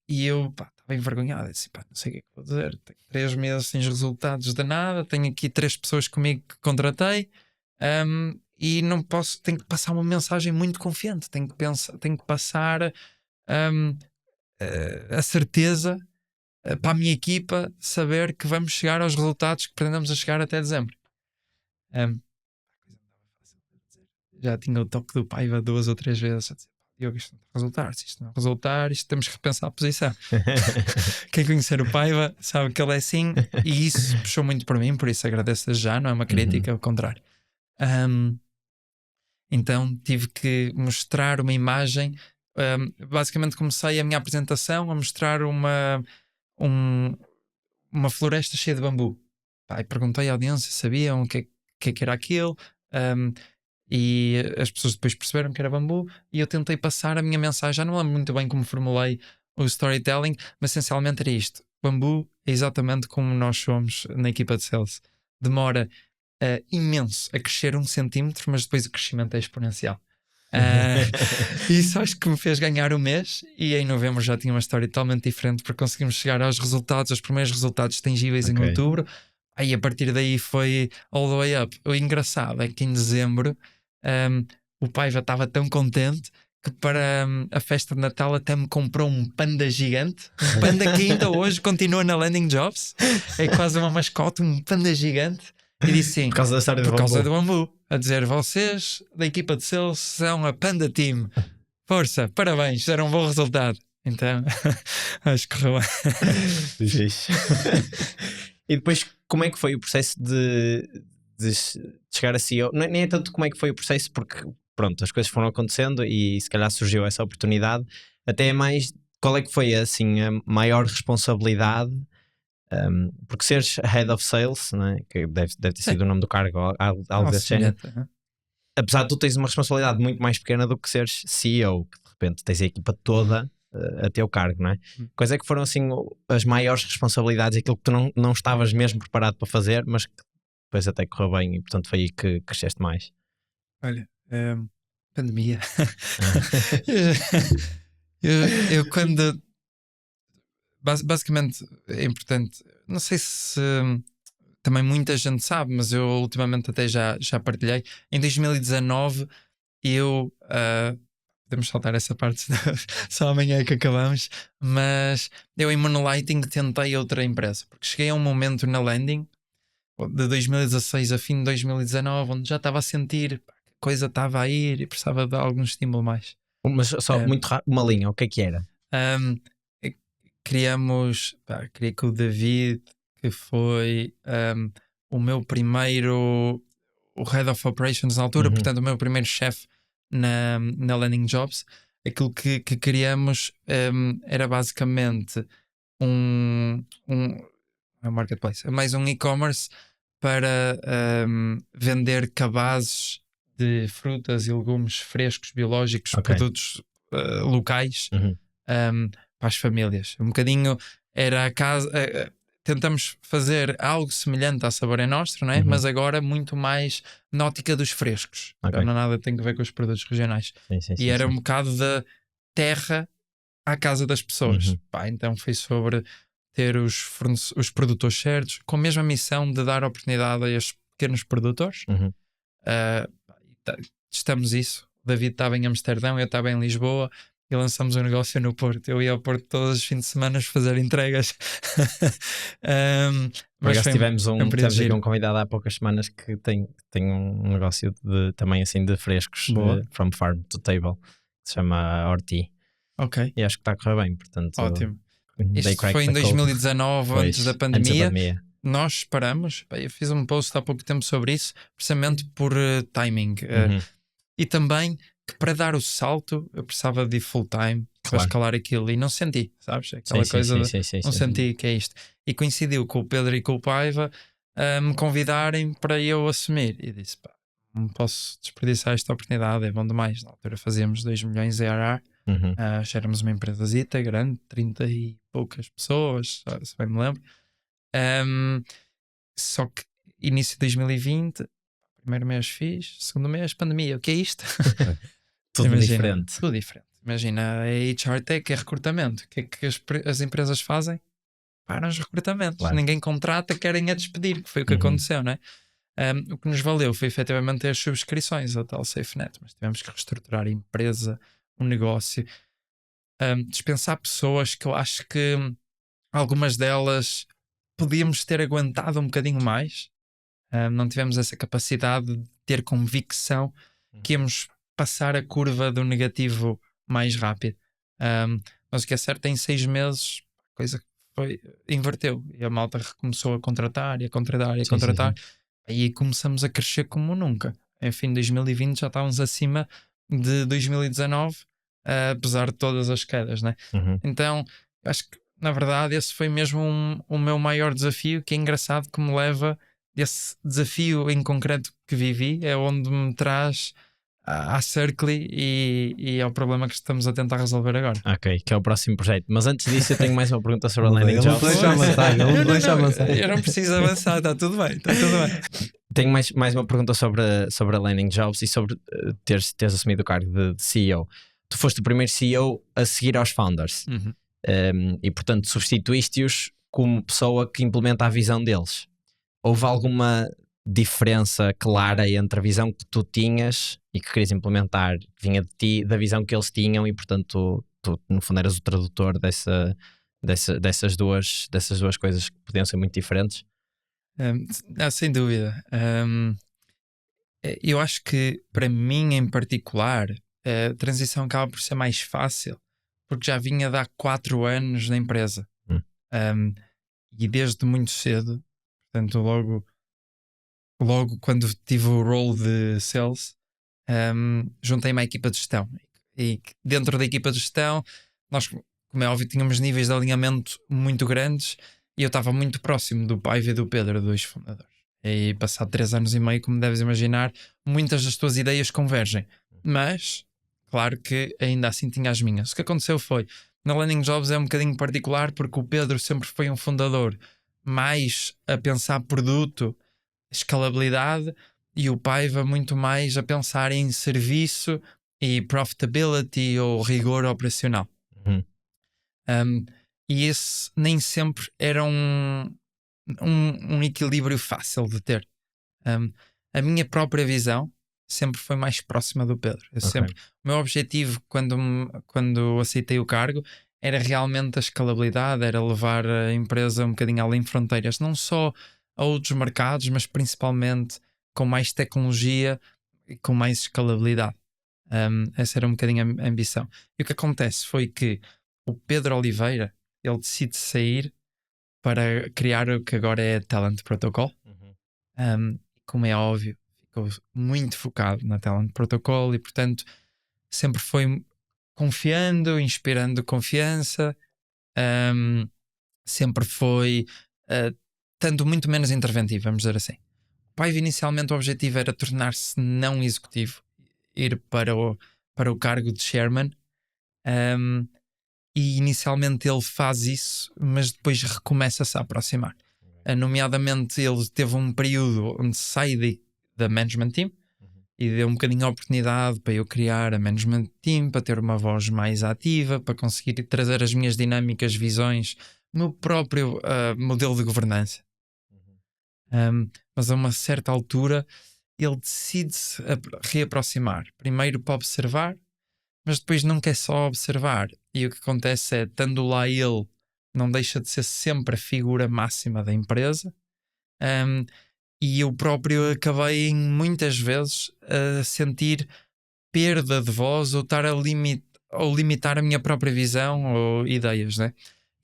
E eu estava envergonhado. Disse, não sei o que é que vou dizer. Tenho 3 meses sem resultados de nada. Tenho aqui 3 pessoas comigo que contratei. E não posso, tenho que passar uma mensagem muito confiante. Tenho que passar a certeza para a minha equipa saber que vamos chegar aos resultados que pretendemos a chegar até dezembro. Já tinha o toque do Paiva 2 ou 3 vezes a dizer, Diogo, isto não está a resultar, se isto não resultar, isto temos que repensar a posição. Quem conhecer o Paiva sabe que ele é assim, e isso puxou muito por mim, por isso agradeço já, não é uma crítica, ao contrário. Então tive que mostrar uma imagem. Basicamente comecei a minha apresentação a mostrar uma floresta cheia de bambu. E perguntei à audiência se sabiam o que era aquilo, e as pessoas depois perceberam que era bambu, e eu tentei passar a minha mensagem. Já não lembro muito bem como formulei o storytelling, mas essencialmente era isto: bambu é exatamente como nós somos na equipa de sales. Demora imenso a crescer 1 centímetro, mas depois o crescimento é exponencial. Isso acho que me fez ganhar o mês, e em novembro já tinha uma história totalmente diferente, porque conseguimos chegar aos resultados, aos primeiros resultados tangíveis em outubro. Aí a partir daí foi all the way up. O engraçado é que em dezembro o pai já estava tão contente que para a festa de Natal até me comprou um panda gigante, um panda que ainda hoje continua na Landing Jobs, é quase uma mascote, um panda gigante. E disse sim, Por causa da história por causa do bambu, a dizer, vocês da equipa de sales são a Panda Team, força, parabéns, fizeram um bom resultado. Então acho que correu bem. E depois, como é que foi o processo de chegar a CEO? Nem é tanto como é que foi o processo, porque pronto, as coisas foram acontecendo e se calhar surgiu essa oportunidade. Até é mais, qual é que foi assim a maior responsabilidade? Porque seres Head of Sales, não é? Que deve ter sido o nome do cargo, algo desse género. Apesar de tu tens uma responsabilidade muito mais pequena do que seres CEO, que de repente tens a equipa toda a teu cargo, não é? Quais é que foram assim as maiores responsabilidades, aquilo que tu não estavas mesmo preparado para fazer, mas que depois até correu bem e portanto foi aí que cresceste mais? Olha, pandemia. eu quando basicamente é importante, não sei se também muita gente sabe, mas eu ultimamente até já partilhei. Em 2019 eu podemos saltar essa parte, só amanhã é que acabamos, mas eu em Moonlighting tentei outra empresa, porque cheguei a um momento na Landing de 2016 a fim de 2019 onde já estava a sentir que a coisa estava a ir e precisava de algum estímulo mais. Mas só muito rápido, uma linha, o que era? Queria que o David, que foi o meu primeiro, o Head of Operations na altura, portanto o meu primeiro chefe na Landing Jobs, aquilo que criamos era basicamente um marketplace, mais um e-commerce para vender cabazes de frutas e legumes frescos, biológicos, produtos locais para as famílias. Um bocadinho era a casa. Tentamos fazer algo semelhante à Sabor é Nostro, não é? Mas agora muito mais na ótica dos frescos. Não nada tem a ver com os produtos regionais. Sim, era um bocado da terra à casa das pessoas. Então foi sobre ter os produtores certos, com a mesma missão de dar oportunidade a estes pequenos produtores. Testamos isso. O David estava em Amsterdão, eu estava em Lisboa. e lançamos um negócio no Porto. Eu ia ao Porto todos os fins de semana fazer entregas. Por acaso tivemos período aqui giro. um convidado há poucas semanas que tem um negócio também assim de frescos, Boa. from farm to table, que se chama Horti. Ok, E acho que está a correr bem, portanto. ótimo. they Isto cracked foi em the code. 2019, Pois, antes da Antes da pandemia. pandemia. Nós paramos. Eu fiz um post há pouco tempo sobre isso, precisamente por timing. Uhum. E também que para dar o salto eu precisava de full time para Claro. escalar aquilo e não senti, sabes? Aquela coisa de não senti que é isto. E coincidiu com o Pedro e com o Paiva me convidarem para eu assumir. E disse: pá, não posso desperdiçar esta oportunidade, é bom demais. Na altura fazíamos 2 milhões de ARR, Uhum. já éramos uma empresazita grande, 30 e poucas pessoas, se bem me lembro. Só que início de 2020, primeiro mês fiz, segundo mês pandemia. O que é isto? Tudo Imagina, diferente. Tudo diferente. Imagina, é HR Tech, é recrutamento. O que é que as empresas fazem? Param os recrutamentos. Claro. Ninguém contrata, querem a despedir, que foi o que Uhum. aconteceu, não é? O que nos valeu foi efetivamente ter as subscrições ao tal SafeNet, mas tivemos que reestruturar a empresa, o negócio, dispensar pessoas que eu acho que algumas delas podíamos ter aguentado um bocadinho mais. Não tivemos essa capacidade de ter convicção que íamos passar a curva do negativo mais rápido. Mas o que é certo, em 6 meses a coisa inverteu e a malta recomeçou a contratar e a contratar e a contratar. Aí começamos a crescer como nunca. Em fim de 2020 já estávamos acima de 2019, apesar de todas as quedas, né? Uhum. Então acho que na verdade esse foi mesmo o meu maior desafio, que é engraçado que me leva, esse desafio em concreto que vivi é onde me traz à Circle e ao problema que estamos a tentar resolver agora. Ok, que é o próximo projeto. Mas antes disso eu tenho mais uma pergunta sobre a Landing Ele não Jobs. deixa avançar, ele não deixa avançar. Eu não preciso avançar, está tudo bem, está tudo bem. Tenho mais uma pergunta sobre a Landing Jobs e sobre teres assumido o cargo de CEO. Tu foste o primeiro CEO a seguir aos founders. E portanto substituíste-os como pessoa que implementa a visão deles. Houve alguma diferença clara entre a visão que tu tinhas e que querias implementar, que vinha de ti, da visão que eles tinham, e portanto tu no fundo eras o tradutor dessas duas coisas que podiam ser muito diferentes? Sem dúvida. Eu acho que para mim em particular a transição acaba por ser mais fácil porque já vinha de há 4 anos na empresa. E desde muito cedo, portanto logo quando tive o role de sales, juntei-me à equipa de gestão. E dentro da equipa de gestão, nós, como é óbvio, tínhamos níveis de alinhamento muito grandes e eu estava muito próximo do Paiva e do Pedro, dois fundadores. E passado 3 anos e meio, como deves imaginar, muitas das tuas ideias convergem. Mas, claro que ainda assim tinha as minhas. O que aconteceu foi, na Landing Jobs é um bocadinho particular porque o Pedro sempre foi um fundador mais a pensar produto, escalabilidade, e o Paiva muito mais a pensar em serviço e profitability ou rigor operacional. E esse nem sempre era um equilíbrio fácil de ter. A minha própria visão sempre foi mais próxima do Pedro. O meu objetivo quando aceitei o cargo era realmente a escalabilidade, era levar a empresa um bocadinho além de fronteiras, não só a outros mercados, mas principalmente com mais tecnologia e com mais escalabilidade. Essa era um bocadinho a ambição. E o que acontece foi que o Pedro Oliveira, ele decide sair para criar o que agora é Talent Protocol. Como é óbvio, ficou muito focado na Talent Protocol e portanto sempre foi confiando, inspirando confiança, sempre foi tanto muito menos interventivo, vamos dizer assim. O Paiva inicialmente o objetivo era tornar-se não executivo, ir para o cargo de chairman, e inicialmente ele faz isso, mas depois recomeça-se a aproximar. Nomeadamente ele teve um período onde sai da management team e deu um bocadinho a oportunidade para eu criar a management team, para ter uma voz mais ativa, para conseguir trazer as minhas dinâmicas, visões, o meu próprio modelo de governança. Mas a uma certa altura ele decide-se reaproximar, primeiro para observar, mas depois nunca é só observar. E o que acontece é, estando lá ele, não deixa de ser sempre a figura máxima da empresa. E eu próprio acabei muitas vezes a sentir perda de voz ou estar ou limitar a minha própria visão ou ideias, né?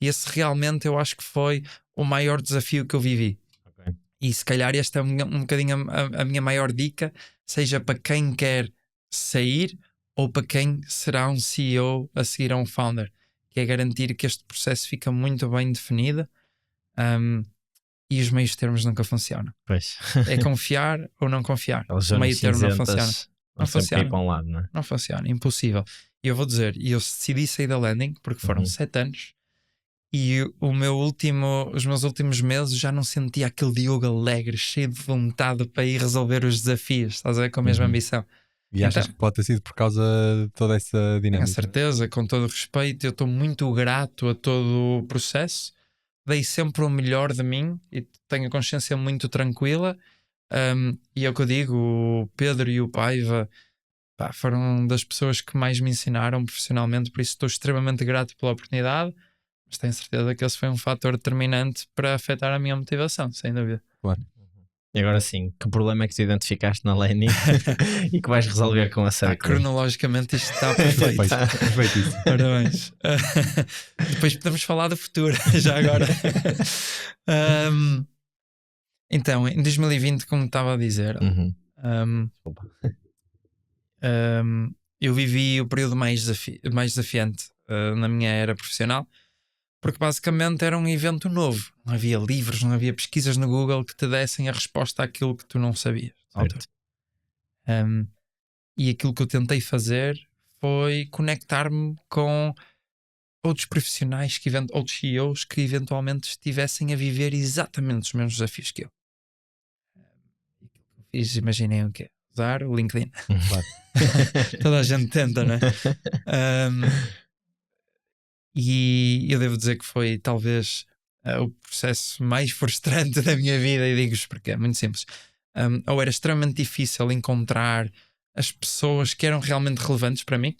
E esse realmente eu acho que foi o maior desafio que eu vivi. Ok. E se calhar esta é um bocadinho a minha maior dica, seja para quem quer sair ou para quem será um CEO a seguir a um founder, que é garantir que este processo fica muito bem definido. E os meios termos nunca funcionam. Pois. É confiar ou não confiar. Eles O meio termo não funciona. Não funciona. Para um lado, não é? Não funciona, impossível. E eu vou dizer, eu decidi sair da Landing porque foram 7 anos e os meus últimos meses já não sentia aquele Diogo alegre, cheio de vontade para ir resolver os desafios, estás a ver, com a mesma ambição. E achas que pode ter sido por causa de toda essa dinâmica? Tenho certeza, com todo o respeito, eu estou muito grato a todo o processo. Dei sempre o melhor de mim e tenho a consciência muito tranquila. E é o que eu digo, o Pedro e o Paiva foram das pessoas que mais me ensinaram profissionalmente, por isso estou extremamente grato pela oportunidade, mas tenho certeza que esse foi um fator determinante para afetar a minha motivação, sem dúvida. Claro. E agora sim, que problema é que tu identificaste na Landing e que vais resolver com a Circle? Cronologicamente isto está perfeito. Perfeito isso. Parabéns. Depois podemos falar do futuro, já agora. Então, em 2020, como estava a dizer, eu vivi o período mais desafiante na minha era profissional, porque basicamente era um evento novo. Não havia livros, não havia pesquisas no Google que te dessem a resposta àquilo que tu não sabias. E aquilo que eu tentei fazer foi conectar-me com outros profissionais, outros CEOs que eventualmente estivessem a viver exatamente os mesmos desafios que eu. Fiz, imaginem o quê? Usar o LinkedIn. Toda a gente tenta, não é? E eu devo dizer que foi talvez o processo mais frustrante da minha vida, e digo-vos porque é muito simples. Ou era extremamente difícil encontrar as pessoas que eram realmente relevantes para mim,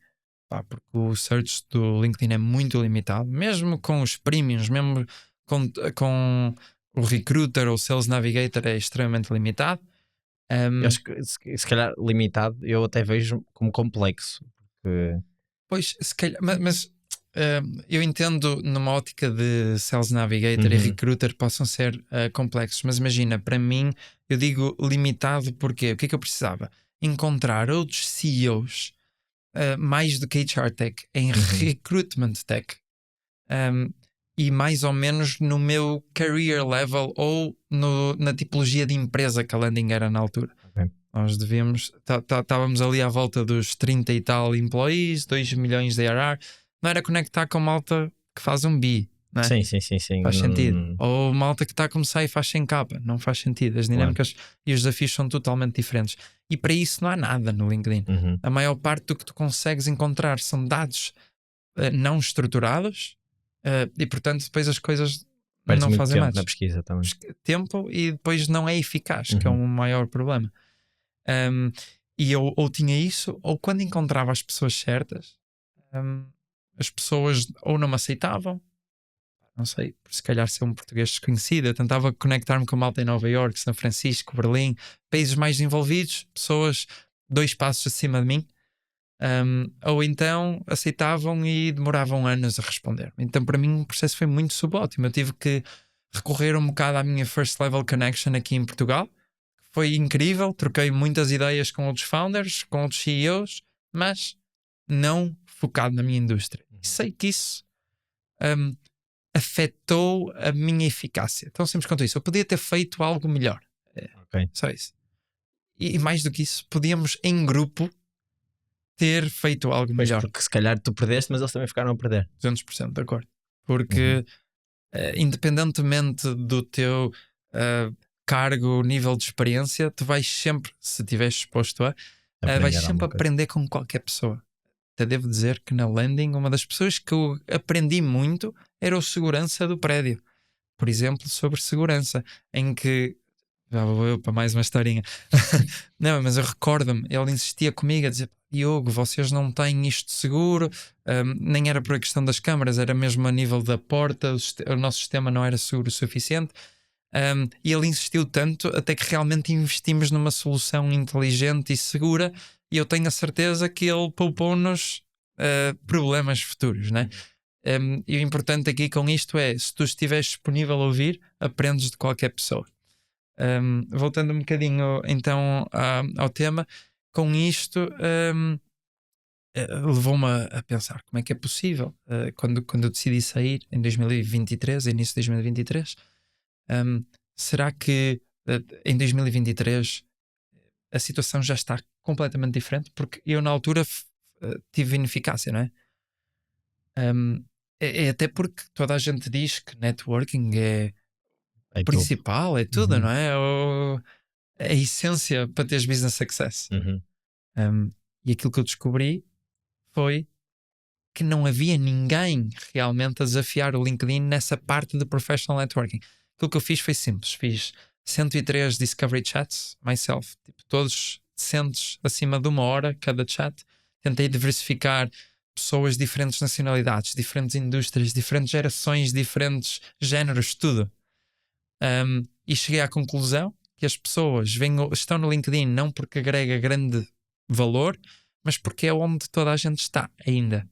porque o search do LinkedIn é muito limitado, mesmo com os premiums, mesmo com o Recruiter ou o Sales Navigator é extremamente limitado. Eu acho que se calhar limitado eu até vejo como complexo. Porque... Pois, se calhar, mas eu entendo numa ótica de Sales Navigator e Recruiter possam ser complexos, mas imagina, para mim, eu digo limitado porque o que é que eu precisava? Encontrar outros CEOs mais do que HR Tech em Recruitment Tech e mais ou menos no meu career level ou na tipologia de empresa que a Landing era na altura. Nós devíamos, estávamos ali à volta dos 30 e tal employees, 2 milhões de ARR. Não era conectar com malta que faz um B, não é? Sim. Faz sentido. Ou malta que está a começar e faz sem capa. Não faz sentido. As dinâmicas e os desafios são totalmente diferentes. E para isso não há nada no LinkedIn. A maior parte do que tu consegues encontrar são dados não estruturados e portanto depois as coisas não fazem mais. Na pesquisa também. Tempo e depois não é eficaz, que é um maior problema. E eu ou tinha isso, ou quando encontrava as pessoas certas, as pessoas ou não me aceitavam, não sei, por se calhar ser um português desconhecido. Eu tentava conectar-me com malta em Nova York, São Francisco, Berlim, países mais desenvolvidos, pessoas 2 passos acima de mim, ou então aceitavam e demoravam anos a responder. Então para mim o processo foi muito subótimo. Eu tive que recorrer um bocado à minha first level connection aqui em Portugal. Foi incrível, troquei muitas ideias com outros founders, com outros CEOs, mas não focado na minha indústria. E sei que isso afetou a minha eficácia. Tão simples quanto isso. Eu podia ter feito algo melhor. Só isso. E mais do que isso, podíamos em grupo ter feito algo melhor. Porque se calhar tu perdeste, mas eles também ficaram a perder. 200% de acordo. Porque independentemente do teu cargo, nível de experiência, tu vais sempre, se estiveres exposto vais sempre aprender com qualquer pessoa. Até devo dizer que na Landing, uma das pessoas que eu aprendi muito era o segurança do prédio. Por exemplo, sobre segurança, em que já vou eu para mais uma historinha. Não, mas eu recordo-me, ele insistia comigo a dizer: Diogo, vocês não têm isto seguro, nem era por a questão das câmaras, era mesmo a nível da porta, o nosso sistema não era seguro o suficiente. E ele insistiu tanto até que realmente investimos numa solução inteligente e segura, e eu tenho a certeza que ele poupou-nos problemas futuros, né? E o importante aqui com isto é, se tu estiveres disponível a ouvir, aprendes de qualquer pessoa. Voltando um bocadinho então ao tema, com isto levou-me a pensar como é que é possível, quando eu decidi sair em 2023, início de 2023, será que em 2023 a situação já está completamente diferente? Porque eu na altura tive ineficácia, não é? É até porque toda a gente diz que networking é principal, é tudo, não é? É a essência para teres business success. E aquilo que eu descobri foi que não havia ninguém realmente a desafiar o LinkedIn nessa parte de professional networking. Aquilo que eu fiz foi simples. Fiz 103 discovery chats myself, tipo, todos decentes, acima de 1 hora cada chat. Tentei diversificar pessoas de diferentes nacionalidades, diferentes indústrias, diferentes gerações, diferentes géneros, tudo. E cheguei à conclusão que as pessoas estão no LinkedIn não porque agrega grande valor, mas porque é onde toda a gente está ainda.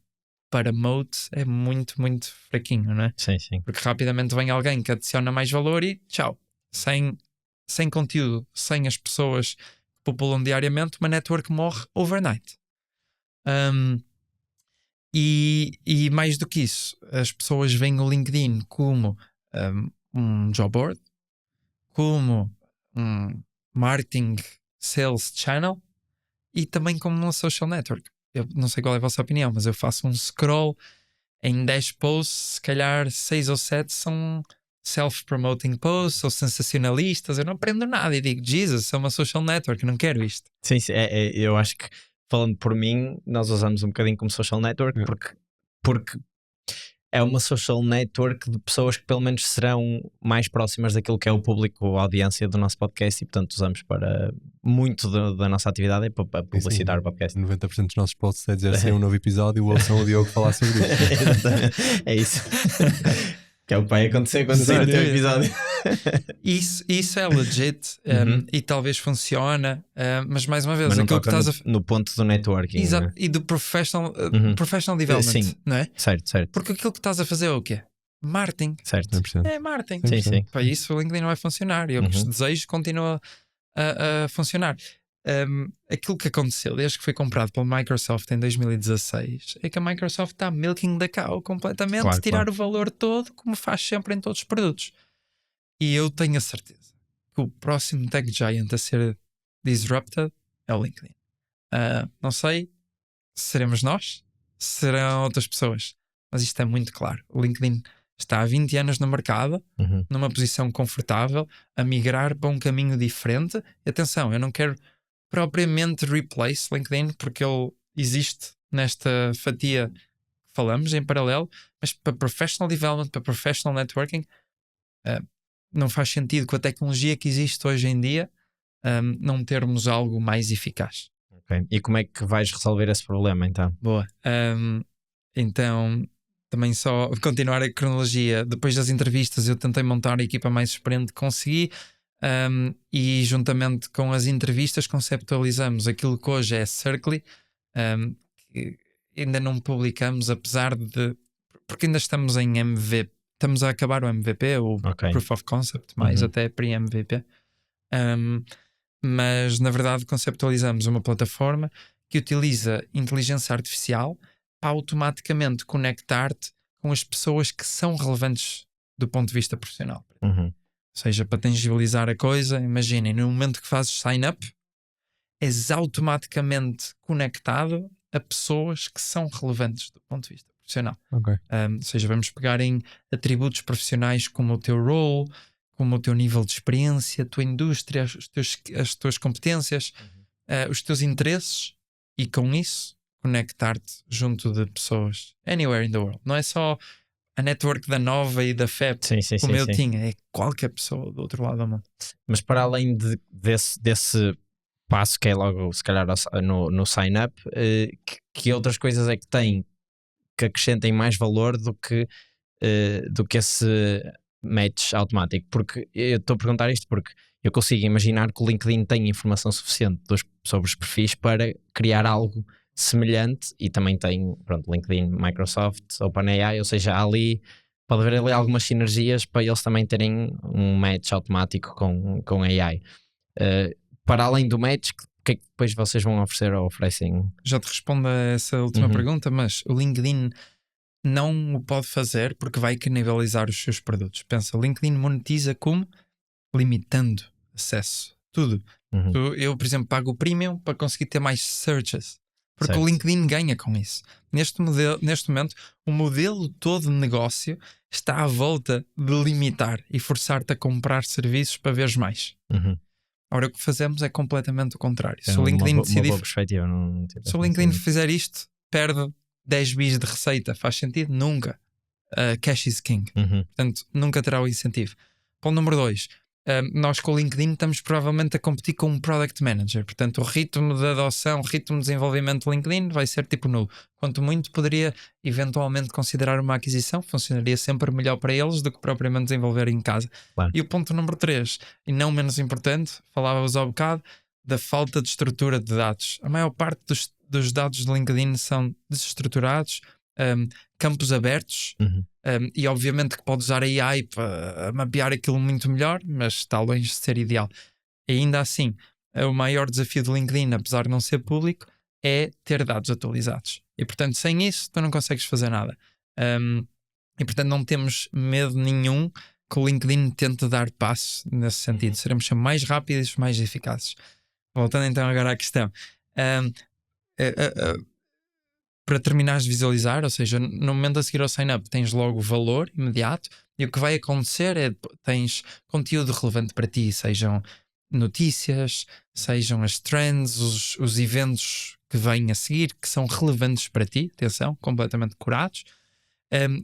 Para moat é muito, muito fraquinho, não é? Sim, sim. Porque rapidamente vem alguém que adiciona mais valor e tchau. Sem conteúdo, sem as pessoas que populam diariamente, uma network morre overnight. E mais do que isso, as pessoas veem o LinkedIn como um job board, como um marketing sales channel e também como uma social network. Eu não sei qual é a vossa opinião, mas eu faço um scroll em 10 posts, se calhar 6 ou 7 são self-promoting posts ou sensacionalistas. Eu não aprendo nada e digo, Jesus, é uma social network, não quero isto. Sim, eu acho que, falando por mim, nós usamos um bocadinho como social network porque é uma social network de pessoas que pelo menos serão mais próximas daquilo que é o público, a audiência do nosso podcast, e portanto usamos para muito da nossa atividade para publicitar o podcast. 90% dos nossos posts é dizer assim um novo episódio, o ouçam o Diogo falar sobre isso. É isso. Que é o que vai acontecer quando sair o teu episódio. Isso é legit e talvez funciona, mas mais uma vez, mas não aquilo que estás no ponto do networking. Exato, e do professional development, sim, não é? Certo. Porque aquilo que estás a fazer é o quê? Marketing. Certo. É marketing. Sim. Para isso o LinkedIn não vai funcionar. E eu desejo que continue a funcionar. Aquilo que aconteceu desde que foi comprado pela Microsoft em 2016 é que a Microsoft está milking the cow completamente, tirar o valor todo, como faz sempre em todos os produtos. E eu tenho a certeza que o próximo tech giant a ser disrupted é o LinkedIn. Não sei se seremos nós, se serão outras pessoas, mas isto é muito claro. O LinkedIn está há 20 anos no mercado, numa posição confortável, a migrar para um caminho diferente. E atenção, eu não quero propriamente replace LinkedIn, porque ele existe nesta fatia que falamos em paralelo, mas para professional development, para professional networking, não faz sentido com a tecnologia que existe hoje em dia não termos algo mais eficaz. Okay. E como é que vais resolver esse problema então? Boa. Então, também só continuar a cronologia. Depois das entrevistas eu tentei montar a equipa mais experiente que consegui, e juntamente com as entrevistas conceptualizamos aquilo que hoje é Circly, que ainda não publicamos, apesar de... porque ainda estamos em MVP, estamos a acabar o MVP, o Proof of Concept, mais até pre-MVP. Mas na verdade conceptualizamos uma plataforma que utiliza inteligência artificial para automaticamente conectar-te com as pessoas que são relevantes do ponto de vista profissional. Ou seja, para tangibilizar a coisa, imaginem, no momento que fazes sign-up, és automaticamente conectado a pessoas que são relevantes do ponto de vista profissional. Ou seja, vamos pegar em atributos profissionais como o teu role, como o teu nível de experiência, a tua indústria, as tuas competências, os teus interesses, e com isso conectar-te junto de pessoas anywhere in the world. Não é só a network da Nova e da FEP, como eu tinha, é qualquer pessoa do outro lado do mundo. Mas para além desse passo, que é logo, se calhar, no sign-up, que outras coisas é que têm que acrescentem mais valor do que esse match automático? Porque eu estou a perguntar isto porque eu consigo imaginar que o LinkedIn tem informação suficiente sobre os perfis para criar algo semelhante, e também tem, pronto, LinkedIn, Microsoft, OpenAI, ou seja, pode haver ali algumas sinergias para eles também terem um match automático com AI. Para além do match, o que é que depois vocês vão oferecer ou oferecem? Já te respondo a essa última pergunta, mas o LinkedIn não o pode fazer porque vai canibalizar os seus produtos. Pensa, o LinkedIn monetiza como? Limitando acesso. Tudo. Eu, por exemplo, pago o premium para conseguir ter mais searches. Porque Certo. o LinkedIn ganha com isso. Neste momento, o modelo todo de negócio está à volta de limitar e forçar-te a comprar serviços para veres mais. Ora, o que fazemos é completamente o contrário. Se o LinkedIn decidir, boa perspectiva, se o LinkedIn fizer isto, perde 10 bis de receita. Faz sentido? Nunca. Cash is king. Portanto, nunca terá o incentivo. Ponto número 2. Nós com o LinkedIn estamos provavelmente a competir com um Product Manager. Portanto, o ritmo de adoção, o ritmo de desenvolvimento do LinkedIn vai ser tipo nulo. Quanto muito poderia eventualmente considerar uma aquisição, funcionaria sempre melhor para eles do que propriamente desenvolver em casa. Claro. E o ponto número 3, e não menos importante, falávamos há bocado, da falta de estrutura de dados. A maior parte dos dados do LinkedIn são desestruturados, campos abertos, e obviamente que pode usar a AI para mapear aquilo muito melhor, mas está longe de ser ideal. E ainda assim, o maior desafio do LinkedIn, apesar de não ser público, é ter dados atualizados. E portanto, sem isso, tu não consegues fazer nada. E portanto, não temos medo nenhum que o LinkedIn tente dar passos nesse sentido. Seremos sempre mais rápidos, mais eficazes. Voltando então agora à questão. Para terminares de visualizar, ou seja, no momento a seguir ao sign-up tens logo o valor imediato, e o que vai acontecer é tens conteúdo relevante para ti, sejam notícias, sejam as trends, os eventos que vêm a seguir, que são relevantes para ti, atenção, completamente curados.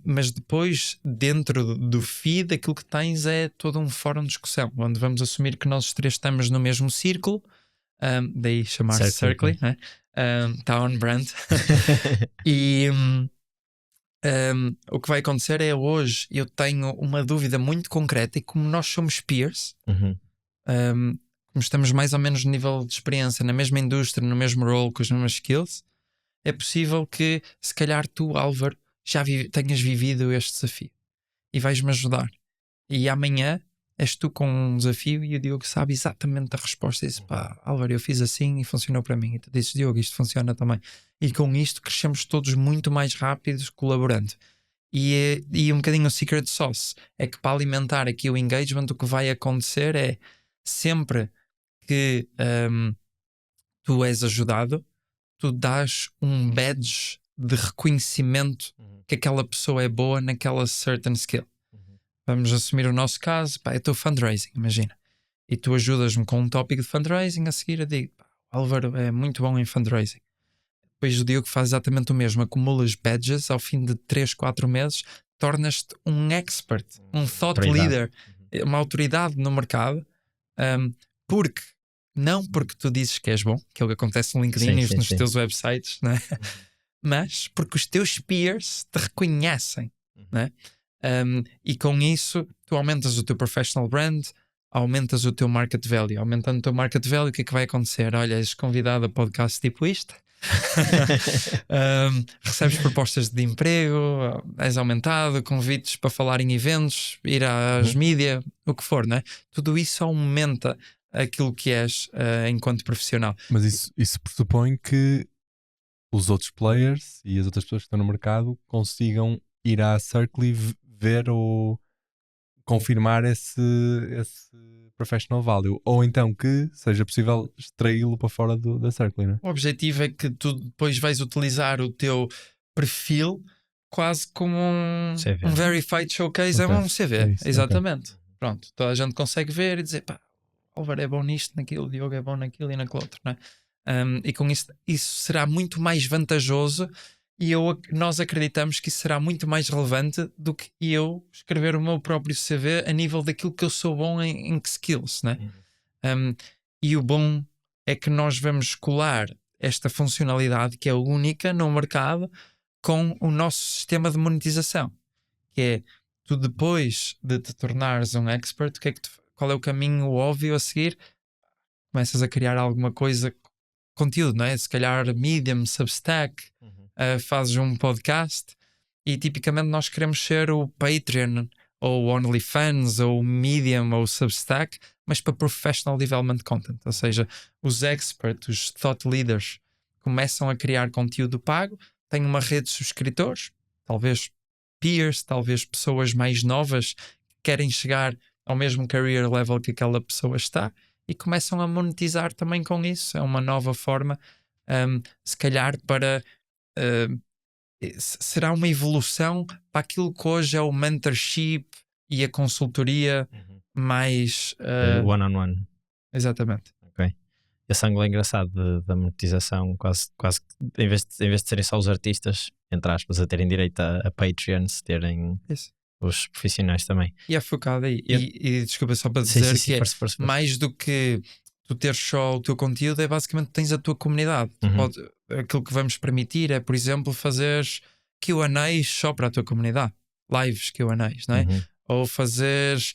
Mas depois, dentro do feed, aquilo que tens é todo um fórum de discussão, onde vamos assumir que nós os três estamos no mesmo círculo, daí chamar-se Circle, né? Está on brand. E o que vai acontecer é, hoje eu tenho uma dúvida muito concreta, e como nós somos peers, como estamos mais ou menos no nível de experiência, na mesma indústria, no mesmo role, com as mesmas skills, é possível que se calhar tu, Álvaro, já tenhas vivido este desafio e vais-me ajudar, e amanhã és tu com um desafio e o Diogo sabe exatamente a resposta e diz: pá, Álvaro, eu fiz assim e funcionou para mim. E tu dizes: Diogo, isto funciona também. E com isto crescemos todos muito mais rápidos, colaborando. E um bocadinho o secret sauce é que, para alimentar aqui o engagement, o que vai acontecer é, sempre que tu és ajudado, tu dás um badge de reconhecimento que aquela pessoa é boa naquela certain skill. Vamos assumir o nosso caso, pá, eu estou fundraising, imagina, e tu ajudas-me com um tópico de fundraising. A seguir eu digo: o Álvaro é muito bom em fundraising. Depois o Diogo faz exatamente o mesmo, acumulas badges, ao fim de 3, 4 meses tornas-te um expert, um thought leader, uma autoridade no mercado, não porque tu dizes que és bom, que é o que acontece no LinkedIn e nos teus websites, né? Mas porque os teus peers te reconhecem, né? E com isso tu aumentas o teu professional brand, aumentas o teu market value. Aumentando o teu market value, o que é que vai acontecer? Olha, és convidado a podcast tipo isto, recebes propostas de emprego, és aumentado, convites para falar em eventos, ir às mídia, o que for, né? Tudo isso aumenta aquilo que és enquanto profissional. Mas isso pressupõe que os outros players e as outras pessoas que estão no mercado consigam ir à Circle e ver ou confirmar esse professional value, ou então que seja possível extraí-lo para fora da Circle, né? O objetivo é que tu depois vais utilizar o teu perfil quase como um verified showcase, Okay. é um CV, É isso, exatamente. Okay. Pronto, toda a gente consegue ver e dizer: pá, Álvaro é bom nisto, naquilo, Diogo é bom naquilo e naquilo outro, né? E com isso será muito mais vantajoso, e nós acreditamos que isso será muito mais relevante do que eu escrever o meu próprio CV a nível daquilo que eu sou bom em skills, né? E o bom é que nós vamos colar esta funcionalidade que é única no mercado com o nosso sistema de monetização, que é tu depois de te tornares um expert, qual é o caminho óbvio a seguir? Começas a criar alguma coisa, conteúdo, não é? Se calhar Medium, Substack, fazes um podcast e tipicamente nós queremos ser o Patreon ou OnlyFans ou Medium ou Substack, mas para Professional Development Content, ou seja, os experts, os thought leaders começam a criar conteúdo pago, têm uma rede de subscritores, talvez peers, talvez pessoas mais novas que querem chegar ao mesmo career level que aquela pessoa está e começam a monetizar também com isso. É uma nova forma, se calhar para... será uma evolução para aquilo que hoje é o mentorship e a consultoria mais... one-on-one. Exatamente. Ok. Esse ângulo é engraçado da monetização, quase que em vez de serem só os artistas, entre aspas, a terem direito a Patreons, terem Isso. os profissionais também. E é focado aí. E desculpa só para dizer que força. mais do que tu teres só o teu conteúdo, é basicamente tens a tua comunidade. Aquilo que vamos permitir é, por exemplo, fazeres Q&As só para a tua comunidade. Lives Q&As, não é? Ou fazeres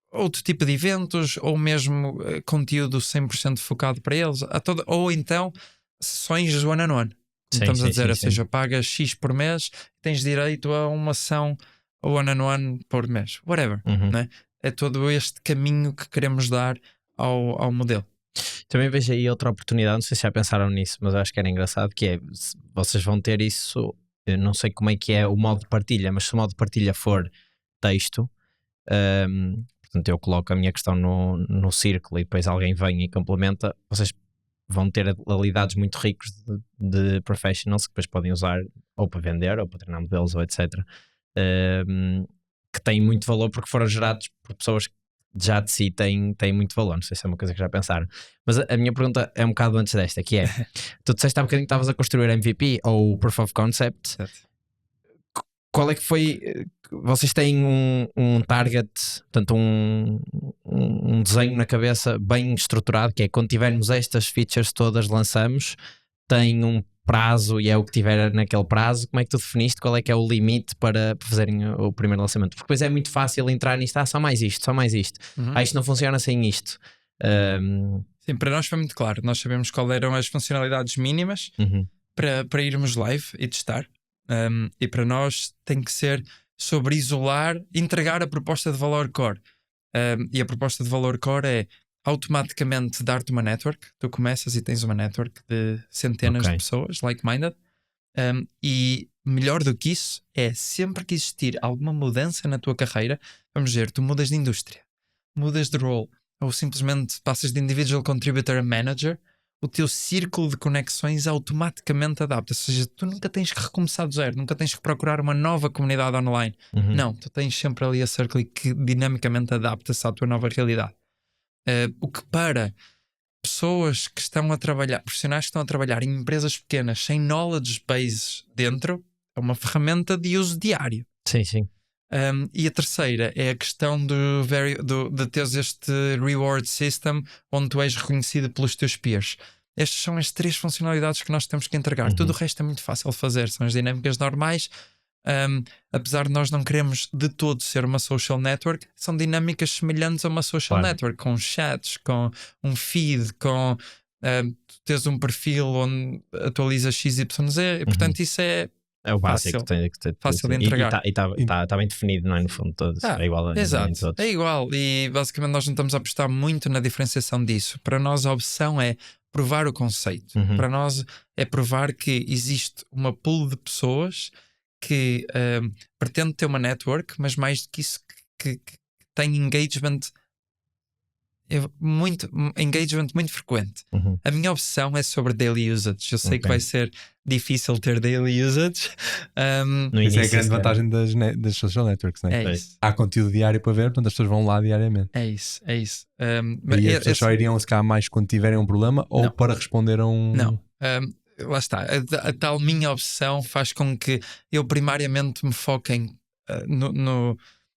outro tipo de eventos, ou mesmo conteúdo 100% focado para eles. Ou então sessões one-on-one. Estamos a dizer, ou seja, pagas X por mês, tens direito a uma sessão one-on-one por mês. Whatever, não é? É todo este caminho que queremos dar ao modelo. Também vejo aí outra oportunidade, não sei se já pensaram nisso, mas acho que era engraçado, que é, vocês vão ter isso, eu não sei como é que é o modo de partilha, mas se o modo de partilha for texto, portanto eu coloco a minha questão no círculo e depois alguém vem e complementa, vocês vão ter habilidades muito ricos de professionals que depois podem usar ou para vender, ou para treinar modelos, ou etc. Que têm muito valor porque foram gerados por pessoas que já de si têm muito valor. Não sei se é uma coisa que já pensaram. Mas a minha pergunta é um bocado antes desta, que é, tu disseste há bocadinho que estavas a construir MVP ou Proof of Concept. Certo. Qual é que foi... Vocês têm um target, portanto um desenho na cabeça bem estruturado, que é quando tivermos estas features todas lançamos, tem um prazo e é o que tiver naquele prazo. Como é que tu definiste qual é que é o limite para fazerem o primeiro lançamento? Porque depois é muito fácil entrar nisto, só mais isto. Isto não funciona sem isto. Sim, para nós foi muito claro. Nós sabemos qual eram as funcionalidades mínimas para irmos live e testar. E para nós tem que ser sobre isolar, entregar a proposta de valor core. E a proposta de valor core é automaticamente dar-te uma network. Tu começas e tens uma network de centenas de pessoas like-minded, e melhor do que isso é sempre que existir alguma mudança na tua carreira, vamos dizer, tu mudas de indústria, mudas de role, ou simplesmente passas de individual contributor a manager, o teu círculo de conexões automaticamente adapta. Ou seja, tu nunca tens que recomeçar do zero, nunca tens que procurar uma nova comunidade online. Não, tu tens sempre ali a circle que dinamicamente adapta-se à tua nova realidade. O que para pessoas que estão a trabalhar, profissionais que estão a trabalhar em empresas pequenas sem knowledge base dentro, é uma ferramenta de uso diário. Sim. E a terceira é a questão de teres este reward system onde tu és reconhecido pelos teus peers. Estas são as 3 funcionalidades que nós temos que entregar. Tudo o resto é muito fácil de fazer, são as dinâmicas normais. Apesar de nós não queremos de todo ser uma social network, são dinâmicas semelhantes a uma social network, com chats, com um feed, com teres um perfil onde atualizas XYZ, e portanto isso é o básico, fácil de entregar. E está bem definido, não é? No fundo, todos. É igual a exato, é igual. E basicamente nós não estamos a apostar muito na diferenciação disso. Para nós a opção é provar o conceito. Para nós é provar que existe uma pool de pessoas que pretende ter uma network, mas mais do que isso, que tem engagement muito frequente. A minha opção é sobre daily usage. Eu sei que vai ser difícil ter daily usage. Isso é a grande vantagem das social networks, não é? É isso. Há conteúdo diário para ver, portanto as pessoas vão lá diariamente. É isso. E as pessoas só iriam se calhar mais quando tiverem um problema ou para responder a um... Não. Lá está. A tal minha opção faz com que eu primariamente me foque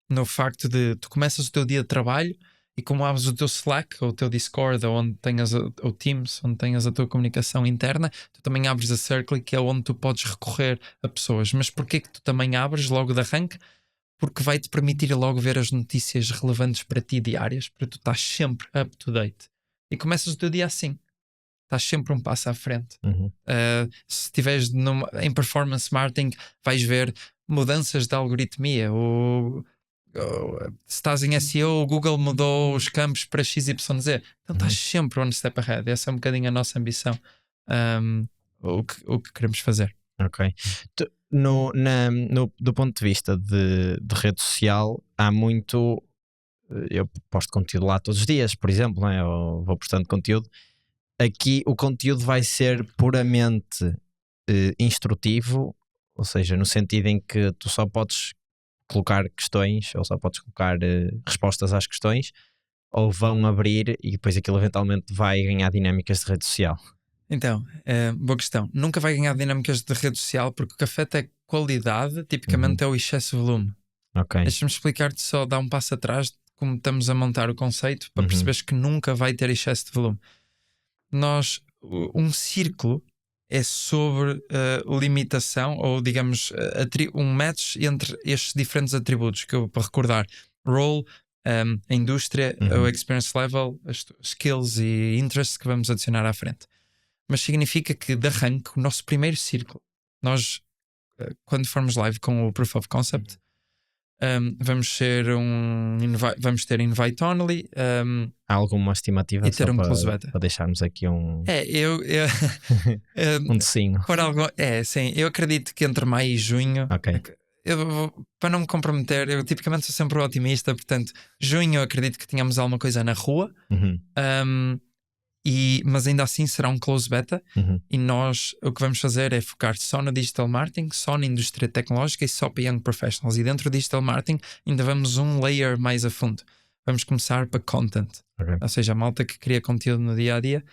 no facto de tu começas o teu dia de trabalho E como abres o teu Slack ou o teu Discord ou onde tenhas o Teams, onde tenhas a tua comunicação interna, tu também abres a Circle, que é onde tu podes recorrer a pessoas. Mas porquê que tu também abres logo de arranque? Porque vai-te permitir logo ver as notícias relevantes para ti diárias, para tu estás sempre up to date. E começas o teu dia assim. Estás sempre um passo à frente. Se estiveres em performance marketing, vais ver mudanças de algoritmia. Se estás em SEO, o Google mudou os campos para XYZ. Então estás sempre one step ahead. Essa é um bocadinho a nossa ambição. O que queremos fazer. Ok. Do ponto de vista de rede social, há muito. Eu posto conteúdo lá todos os dias, por exemplo, não é? Eu vou postando conteúdo. Aqui o conteúdo vai ser puramente instrutivo, ou seja, no sentido em que tu só podes colocar questões ou só podes colocar respostas às questões, ou vão abrir e depois aquilo eventualmente vai ganhar dinâmicas de rede social. Então, boa questão. Nunca vai ganhar dinâmicas de rede social porque o que afeta é qualidade, tipicamente é o excesso de volume. Ok. Deixa-me explicar-te só, dar um passo atrás de como estamos a montar o conceito para perceberes que nunca vai ter excesso de volume. Um círculo é sobre limitação ou, digamos, um match entre estes diferentes atributos que eu, para recordar, role, a indústria, o experience level, as skills e interests que vamos adicionar à frente. Mas significa que, de arranque, o nosso primeiro círculo, nós, quando formos live com o Proof of Concept, vamos ter invite only. Há alguma estimativa e ter só um close beta para deixarmos aqui um um desenho? Sim, eu acredito que entre maio e junho, Ok. para não me comprometer, eu tipicamente sou sempre otimista, portanto, junho eu acredito que tenhamos alguma coisa na rua. Mas ainda assim será um close beta. E nós o que vamos fazer é focar só no digital marketing, só na indústria tecnológica e só para young professionals. E dentro do digital marketing ainda vamos um layer mais a fundo. Vamos começar para content, ou seja, a malta que cria conteúdo no dia a dia,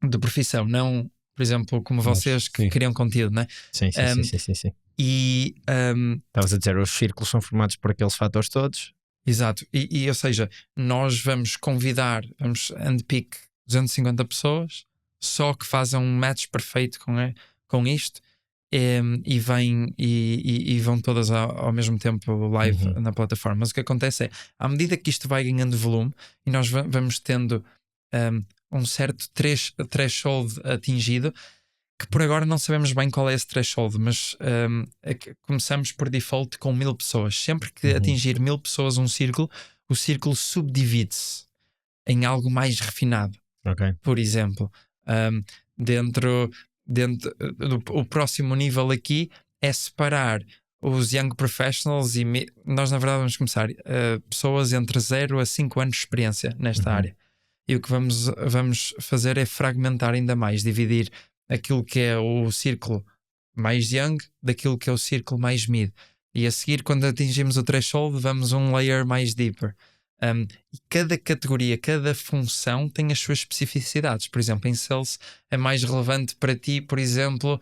de profissão, não, por exemplo, como vocês que criam conteúdo, né? Sim. E estavas a dizer, os círculos são formados por aqueles fatores todos. Exato, ou seja, nós vamos vamos handpick 250 pessoas só que fazem um match perfeito com isto, e vão todas ao mesmo tempo live na plataforma. Mas o que acontece é, à medida que isto vai ganhando volume e nós vamos tendo um certo threshold atingido, que por agora não sabemos bem qual é esse threshold, mas começamos por default com 1000 pessoas. Sempre que atingir 1000 pessoas o círculo subdivide-se em algo mais refinado. Por exemplo, o próximo nível aqui é separar os young professionals e nós na verdade vamos começar pessoas entre 0 a 5 anos de experiência nesta área. E o que vamos fazer é fragmentar ainda mais, dividir aquilo que é o círculo mais young daquilo que é o círculo mais mid. E a seguir, quando atingimos o threshold, vamos um layer mais deeper. E cada categoria, cada função tem as suas especificidades. Por exemplo, em sales é mais relevante para ti, por exemplo,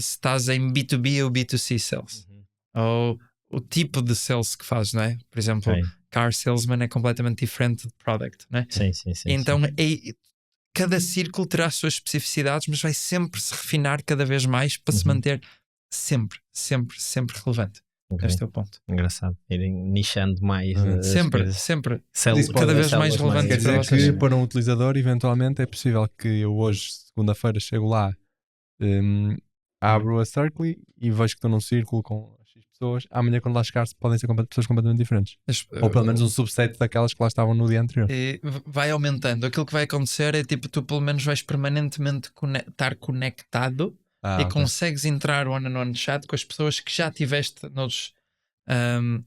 se estás em B2B ou B2C sales. Ou o tipo de sales que fazes, não é? Por exemplo, car salesman é completamente diferente de product, não é? Sim. Então, cada círculo terá as suas especificidades, mas vai sempre se refinar cada vez mais para se manter sempre relevante. Este é o ponto. Engraçado. Irem nichando mais. Sempre. Cada vez mais relevante. Quer dizer que para um utilizador, eventualmente, é possível que eu hoje, segunda-feira, chego lá, abro a Circle e vejo que estou num círculo com X pessoas. Amanhã, quando lá chegar, podem ser pessoas completamente diferentes. Ou pelo menos um subset daquelas que lá estavam no dia anterior. E vai aumentando. Aquilo que vai acontecer é tipo, tu pelo menos vais permanentemente estar conectado e consegues entrar one-on-one chat com as pessoas que já tiveste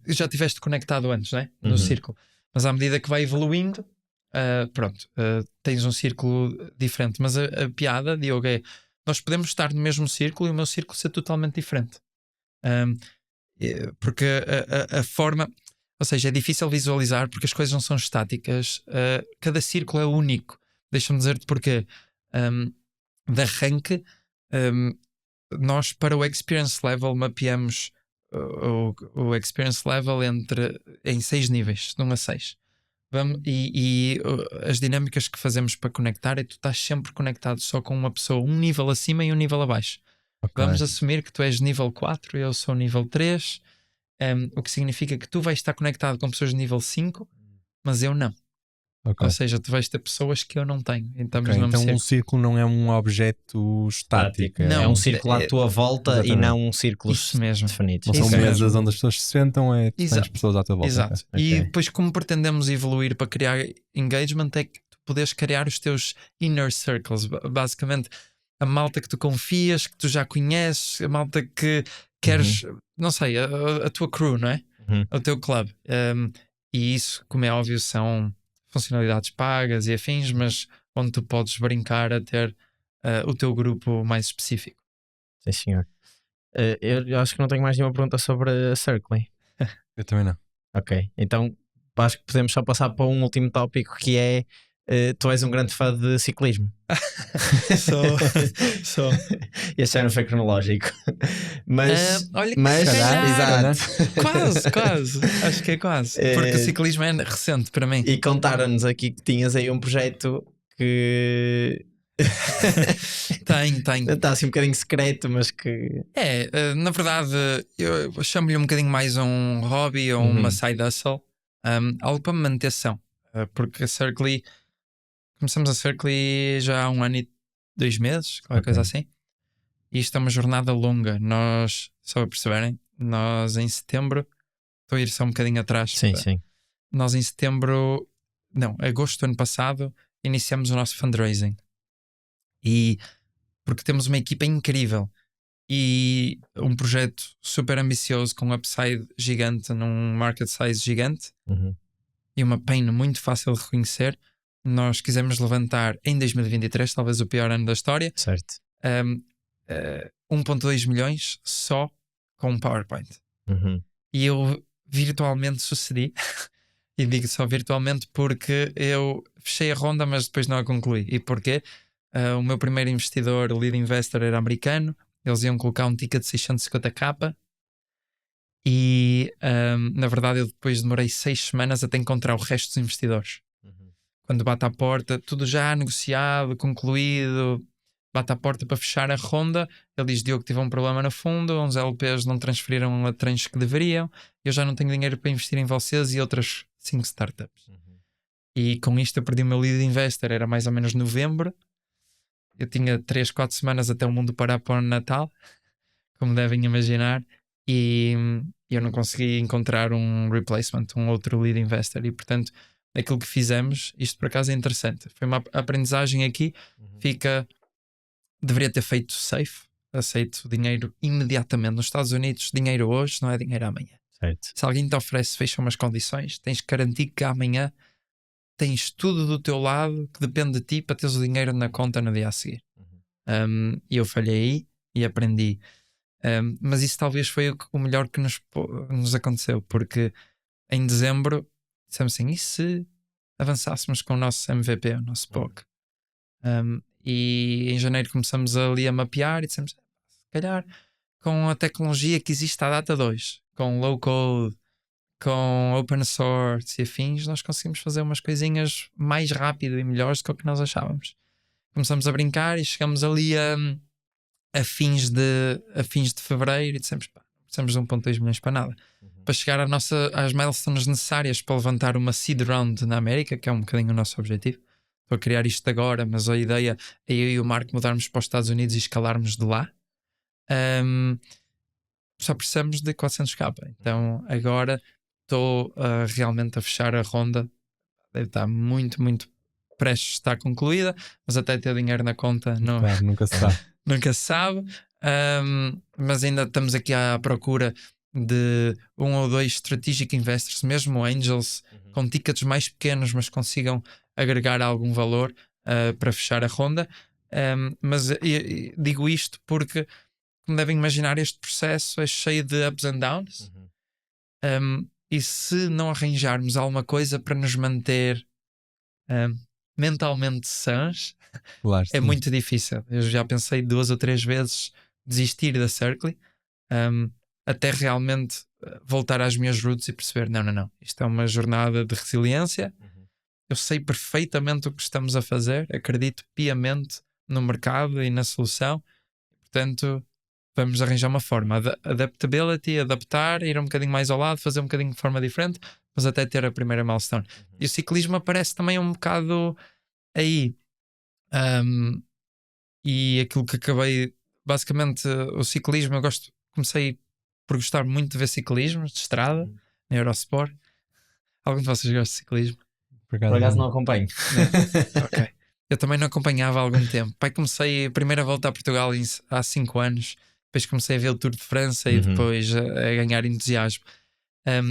já tiveste conectado antes, né? No círculo. Mas à medida que vai evoluindo, tens um círculo diferente. Mas a piada, Diogo, é nós podemos estar no mesmo círculo e o meu círculo ser totalmente diferente. Porque a forma, ou seja, é difícil visualizar porque as coisas não são estáticas. Cada círculo é único. Deixa-me dizer-te porque de arranque, nós para o experience level mapeamos o experience level em 6 níveis, de 1 a 6. As dinâmicas que fazemos para conectar é tu estás sempre conectado só com uma pessoa, um nível acima e um nível abaixo. Ok. Vamos assumir que tu és nível 4 e eu sou nível 3, o que significa que tu vais estar conectado com pessoas de nível 5, mas eu não. Ok. Ou seja, tu vais ter pessoas que eu não tenho. Então, Ok, então um círculo não é um objeto estático. Não, é um círculo à tua volta Exatamente. e não um círculo Isso mesmo. definido. Não são Isso mesas mesmo. onde as pessoas se sentam, tu tens Exato. pessoas à tua volta. Exato. Ok. E Ok. depois, como pretendemos evoluir para criar engagement, é que tu podes criar os teus inner circles. Basicamente, a malta que tu confias, que tu já conheces, a malta que queres, não sei, a tua crew, não é? Uhum. O teu club. E isso, como é óbvio, são funcionalidades pagas e afins, mas onde tu podes brincar a ter o teu grupo mais específico. Sim, senhor. Eu acho que não tenho mais nenhuma pergunta sobre a Circling. Eu também não. Ok, então acho que podemos só passar para um último tópico que é tu és um grande fã de ciclismo. Só. Este já não foi cronológico. Mas, olha que mas se calhar, exato. Quase. Acho que é quase. Porque o ciclismo é recente para mim. E contaram-nos aqui que tinhas aí um projeto que Tem. está assim um bocadinho secreto, mas que Na verdade, eu chamo-lhe um bocadinho mais um hobby ou uma side hustle, algo para me manter são. Porque a Circly, começamos a Circly já há 1 ano e 2 meses, qualquer coisa assim. E isto é uma jornada longa. Nós, só para perceberem, nós em setembro, estou a ir só um bocadinho atrás. sim. Nós em setembro, não, agosto do ano passado, iniciamos o nosso fundraising. E porque temos uma equipa incrível e um projeto super ambicioso com um upside gigante num market size gigante e uma pain muito fácil de reconhecer, nós quisemos levantar em 2023, talvez o pior ano da história, Certo. 1.2 milhões só com um PowerPoint. E eu virtualmente sucedi. E digo só virtualmente porque eu fechei a ronda, mas depois não a concluí. E porquê? O meu primeiro investidor, o lead investor, era americano. Eles iam colocar um ticket de 650k. E na verdade eu depois demorei 6 semanas até encontrar o resto dos investidores. Quando bate à porta, tudo já negociado, concluído, bate à porta para fechar a ronda. Ele diz: Diogo, tive um problema no fundo, uns LPs não transferiram a tranches que deveriam, eu já não tenho dinheiro para investir em vocês e outras 5 startups. E com isto eu perdi o meu lead investor, era mais ou menos novembro. Eu tinha 3-4 semanas até o mundo parar para o Natal, como devem imaginar, e eu não consegui encontrar um replacement, um outro lead investor. E portanto, aquilo que fizemos, isto por acaso é interessante, foi uma aprendizagem aqui, deveria ter feito safe, aceito dinheiro imediatamente. Nos Estados Unidos, dinheiro hoje não é dinheiro amanhã. Certo. Se alguém te oferece, fecha umas condições, tens que garantir que amanhã tens tudo do teu lado que depende de ti para teres o dinheiro na conta no dia a seguir. E eu falhei aí e aprendi. Mas isso talvez foi o melhor que nos aconteceu, porque em dezembro dissemos assim: e se avançássemos com o nosso MVP, o nosso POC? E em janeiro começamos ali a mapear e dissemos: se calhar com a tecnologia que existe à data 2, com low code, com open source e afins, nós conseguimos fazer umas coisinhas mais rápido e melhores do que o que nós achávamos. Começamos a brincar e chegamos ali a fins de fevereiro e dissemos: pá, não precisamos de 1.2 milhões para nada. Para chegar às milestones necessárias para levantar uma seed round na América, que é um bocadinho o nosso objetivo. Estou a criar isto agora, mas a ideia é eu e o Marco mudarmos para os Estados Unidos e escalarmos de lá. Só precisamos de 400k. Então agora estou realmente a fechar a ronda. Deve estar muito, muito prestes a estar concluída, mas até ter dinheiro na conta não, Claro, nunca se sabe. nunca se sabe. Mas ainda estamos aqui à procura de 1 ou 2 strategic investors, mesmo angels, com tickets mais pequenos, mas consigam agregar algum valor para fechar a ronda. Mas digo isto porque, como devem imaginar, este processo é cheio de ups and downs. E se não arranjarmos alguma coisa para nos manter mentalmente sãs, Claro, é sim. muito difícil. Eu já pensei 2 ou 3 vezes desistir da Circly, até realmente voltar às minhas roots e perceber: não, isto é uma jornada de resiliência, eu sei perfeitamente o que estamos a fazer, acredito piamente no mercado e na solução, portanto vamos arranjar uma forma. Adaptability, adaptar, ir um bocadinho mais ao lado, fazer um bocadinho de forma diferente, mas até ter a primeira milestone. E o ciclismo aparece também um bocado aí. E aquilo que acabei, basicamente, o ciclismo, comecei por gostar muito de ver ciclismo de estrada, na Eurosport. Algum de vocês gosta de ciclismo? Por Por acaso não acompanho. Ok. Eu também não acompanhava há algum tempo. Pai, comecei a primeira volta a Portugal há 5 anos, depois comecei a ver o Tour de França e depois a ganhar entusiasmo.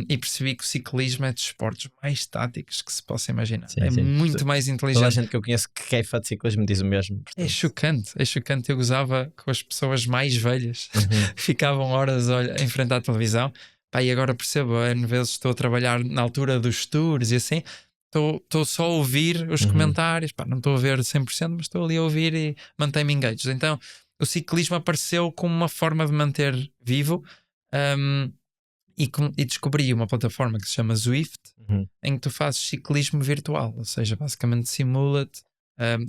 E percebi que o ciclismo é dos esportes mais táticos que se possa imaginar. Sim, sim. Muito mais Toda a inteligente. gente que eu conheço que é fã de ciclismo diz o mesmo. É portanto. chocante, é chocante. Eu gozava com as pessoas mais velhas que ficavam horas em frente à televisão. Pá, e agora percebo, N vezes estou a trabalhar na altura dos tours e assim, estou só a ouvir os comentários. Pá, não estou a ver 100%, mas estou ali a ouvir e mantém-me engaged. Então o ciclismo apareceu como uma forma de manter vivo. E descobri uma plataforma que se chama Zwift, em que tu fazes ciclismo virtual, ou seja, basicamente simula-te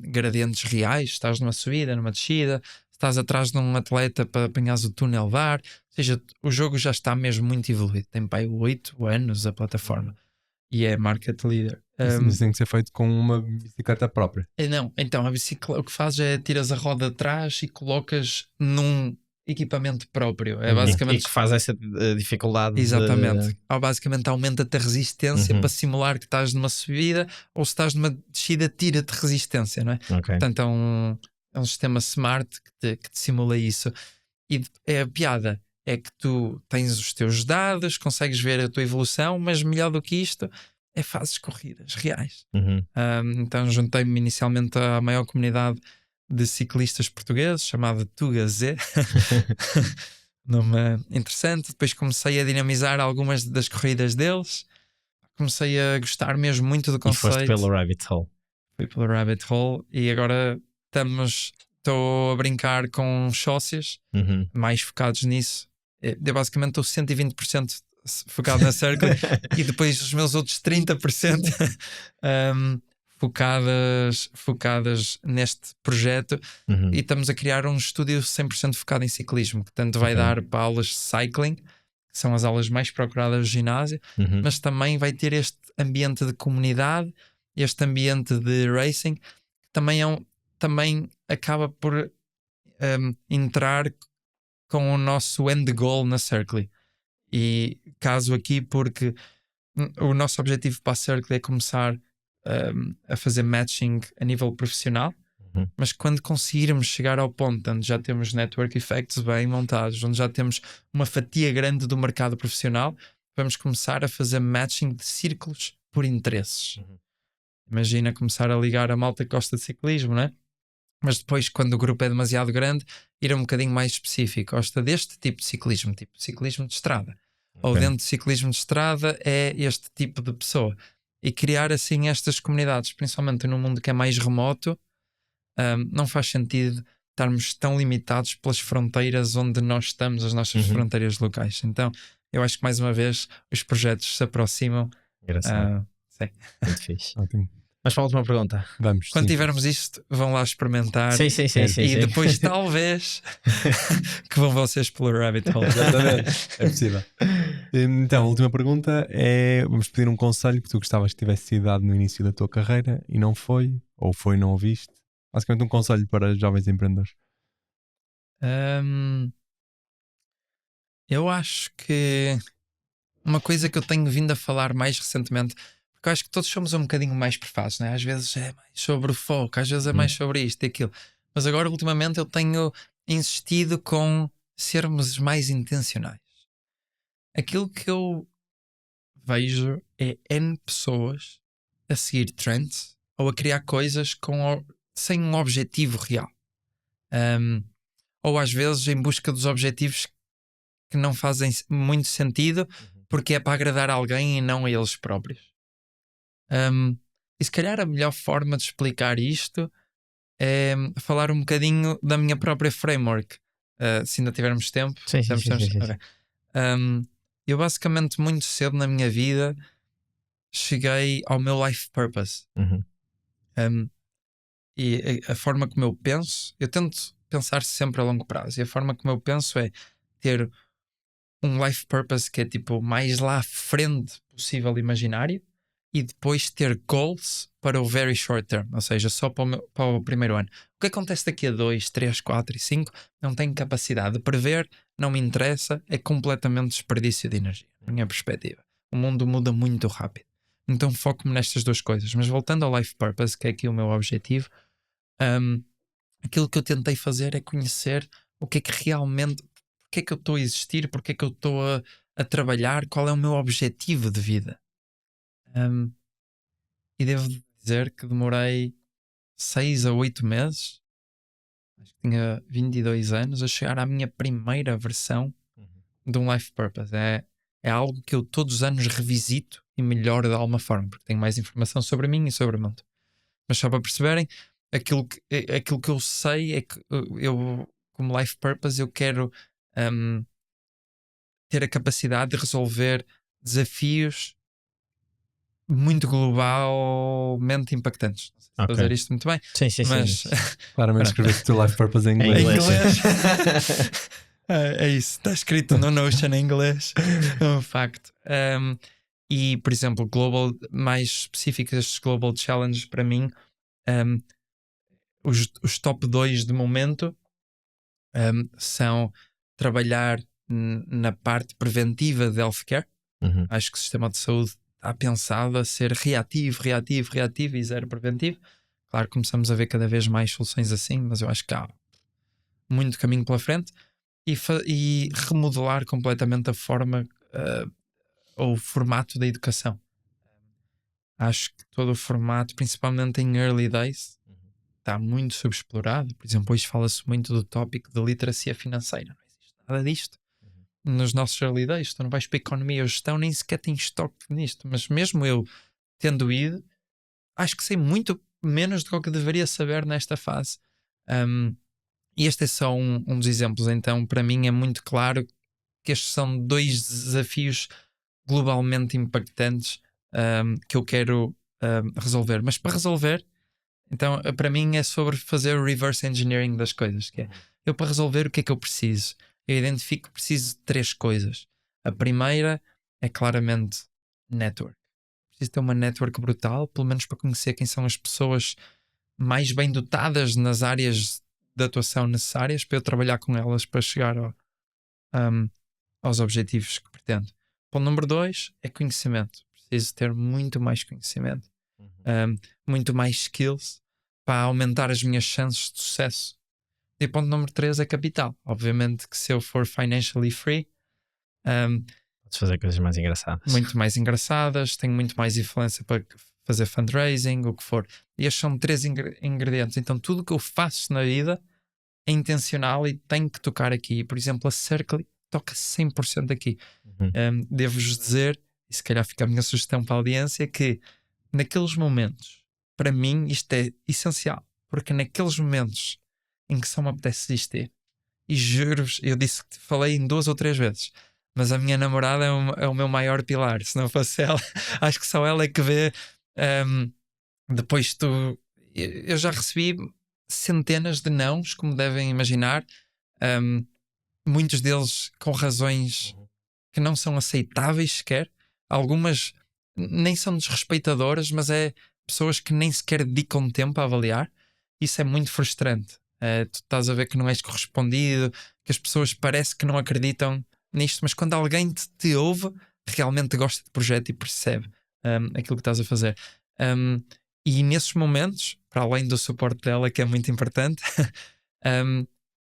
gradientes reais. Estás numa subida, numa descida, estás atrás de um atleta para apanhares o túnel de ar. Ou seja, o jogo já está mesmo muito evoluído. Tem pai 8 anos a plataforma e é market leader. Isso tem que ser feito com uma bicicleta própria. Não, então a bicicleta o que fazes é tiras a roda de trás e colocas num equipamento próprio. É basicamente E que faz essa dificuldade. Exatamente. Basicamente aumenta-te a resistência para simular que estás numa subida, ou se estás numa descida, tira-te resistência, não é? Ok. Portanto, é um sistema smart que te simula isso. E a piada é que tu tens os teus dados, consegues ver a tua evolução, mas melhor do que isto, fazes corridas reais. Então juntei-me inicialmente à maior comunidade de ciclistas portugueses, chamada Tugazé. Nome interessante. Depois comecei a dinamizar algumas das corridas deles. Comecei a gostar mesmo muito do E conceito. foste pelo Rabbit Hole. Fui pelo Rabbit Hole e agora estou a brincar com sócios mais focados nisso. Eu basicamente estou 120% focado na Circle e depois os meus outros 30% focadas neste projeto. E estamos a criar um estúdio 100% focado em ciclismo, que tanto vai dar para aulas de cycling, que são as aulas mais procuradas do ginásio, mas também vai ter este ambiente de comunidade, este ambiente de racing, que também acaba por entrar com o nosso end goal na Circle. E caso aqui porque o nosso objetivo para a Circle é começar a fazer matching a nível profissional, mas quando conseguirmos chegar ao ponto onde já temos network effects bem montados, onde já temos uma fatia grande do mercado profissional, vamos começar a fazer matching de círculos por interesses. Imagina começar a ligar a malta que gosta de ciclismo, não é? Mas depois, quando o grupo é demasiado grande, ir um bocadinho mais específico. Gosta deste tipo de ciclismo, tipo ciclismo de estrada. Ou dentro de ciclismo de estrada é este tipo de pessoa. E criar assim estas comunidades, principalmente num mundo que é mais remoto, não faz sentido estarmos tão limitados pelas fronteiras onde nós estamos, as nossas fronteiras locais. Então, eu acho que mais uma vez os projetos se aproximam. Engraçado. Sim. Muito fixe. Ótimo. Mas para a última pergunta. Vamos. Quando sim. tivermos isto, vão lá experimentar. Sim. E depois, talvez, que vão vocês pelo Rabbit Hole. Exatamente. É possível. Então, a última pergunta é: vamos pedir um conselho que tu gostavas que tivesse sido dado no início da tua carreira e não foi, ou foi e não ouviste. Basicamente, um conselho para jovens empreendedores. Eu acho que uma coisa que eu tenho vindo a falar mais recentemente, porque eu acho que todos somos um bocadinho mais prefados, né? Às vezes é mais sobre o foco, às vezes é mais sobre isto e aquilo. Mas agora, ultimamente, eu tenho insistido com sermos mais intencionais. Aquilo que eu vejo é N pessoas a seguir trends ou a criar coisas sem um objetivo real. Ou às vezes em busca dos objetivos que não fazem muito sentido porque é para agradar alguém e não a eles próprios. E se calhar a melhor forma de explicar isto é falar um bocadinho da minha própria framework. Se ainda tivermos tempo. Sim. Okay. Eu basicamente muito cedo na minha vida cheguei ao meu life purpose. Um, e a forma como eu penso, eu tento pensar sempre a longo prazo, e a forma como eu penso é ter um life purpose que é tipo mais lá à frente possível imaginário, e depois ter goals para o very short term, ou seja, só para o primeiro ano. O que acontece daqui a 2, 3, 4 e 5 não tenho capacidade de prever, não me interessa, é completamente desperdício de energia, na minha perspectiva. O mundo muda muito rápido, então foco-me nestas duas coisas. Mas voltando ao life purpose, que é aqui o meu objetivo, aquilo que eu tentei fazer é conhecer o que é que realmente, porque é que eu estou a existir, porque é que eu estou a trabalhar, qual é o meu objetivo de vida. E devo dizer que demorei 6 a 8 meses, acho que tinha 22 anos, a chegar à minha primeira versão de um life purpose. É algo que eu todos os anos revisito e melhoro de alguma forma, porque tenho mais informação sobre mim e sobre o mundo. Mas só para perceberem, aquilo que eu sei é que eu, como life purpose, eu quero ter a capacidade de resolver desafios muito globalmente impactantes. Não sei se estou a dizer isto muito bem, Sim. mas Claramente escreveste o teu life purpose em Em inglês. inglês. É isso, está escrito no Notion em inglês, é um facto. E, por exemplo, mais específicos, estes Global Challenges para mim, os top 2 de momento são trabalhar na parte preventiva de healthcare. Acho que o sistema de saúde está pensado a ser reativo e zero preventivo. Claro, começamos a ver cada vez mais soluções assim, mas eu acho que há muito caminho pela frente. E remodelar completamente a forma ou o formato da educação. Acho que todo o formato, principalmente em early days, está muito subexplorado. Por exemplo, hoje fala-se muito do tópico de literacia financeira. Não existe nada disto nos nossos early days. Tu não vais para a economia ou gestão, nem sequer tens estoque nisto. Mas mesmo eu tendo ido, acho que sei muito menos do que deveria saber nesta fase. E este é só um dos exemplos. Então, para mim é muito claro que estes são 2 desafios globalmente impactantes que eu quero resolver. Mas para resolver, então, para mim é sobre fazer o reverse engineering das coisas, que é eu, para resolver, o que é que eu preciso? Eu identifico que preciso de 3 coisas. A primeira é claramente network. Preciso ter uma network brutal, pelo menos para conhecer quem são as pessoas mais bem dotadas nas áreas de atuação necessárias para eu trabalhar com elas para chegar aos objetivos que pretendo. Ponto número 2 é conhecimento. Preciso ter muito mais conhecimento, muito mais skills para aumentar as minhas chances de sucesso. E ponto número 3 é capital. Obviamente que se eu for financially free, Podes fazer coisas mais engraçadas. muito mais engraçadas, tenho muito mais influência para fazer fundraising, o que for. E estes são 3 ingredientes. Então tudo o que eu faço na vida é intencional e tem que tocar aqui. Por exemplo, a Circle toca 100% aqui. Devo-vos dizer, e se calhar fica a minha sugestão para a audiência, que naqueles momentos, para mim isto é essencial, porque naqueles momentos em que só me apetece desistir, e juro-vos, eu disse que falei em 2 ou 3 vezes, mas a minha namorada é o meu maior pilar. Se não fosse ela, acho que só ela é que vê. Depois eu já recebi centenas de nãos, como devem imaginar, muitos deles com razões que não são aceitáveis sequer. Algumas nem são desrespeitadoras, mas é pessoas que nem sequer dedicam tempo a avaliar. Isso é muito frustrante. Tu estás a ver que não és correspondido, que as pessoas parece que não acreditam nisto, mas quando alguém te ouve, realmente gosta do projeto e percebe aquilo que estás a fazer. E nesses momentos, para além do suporte dela, que é muito importante,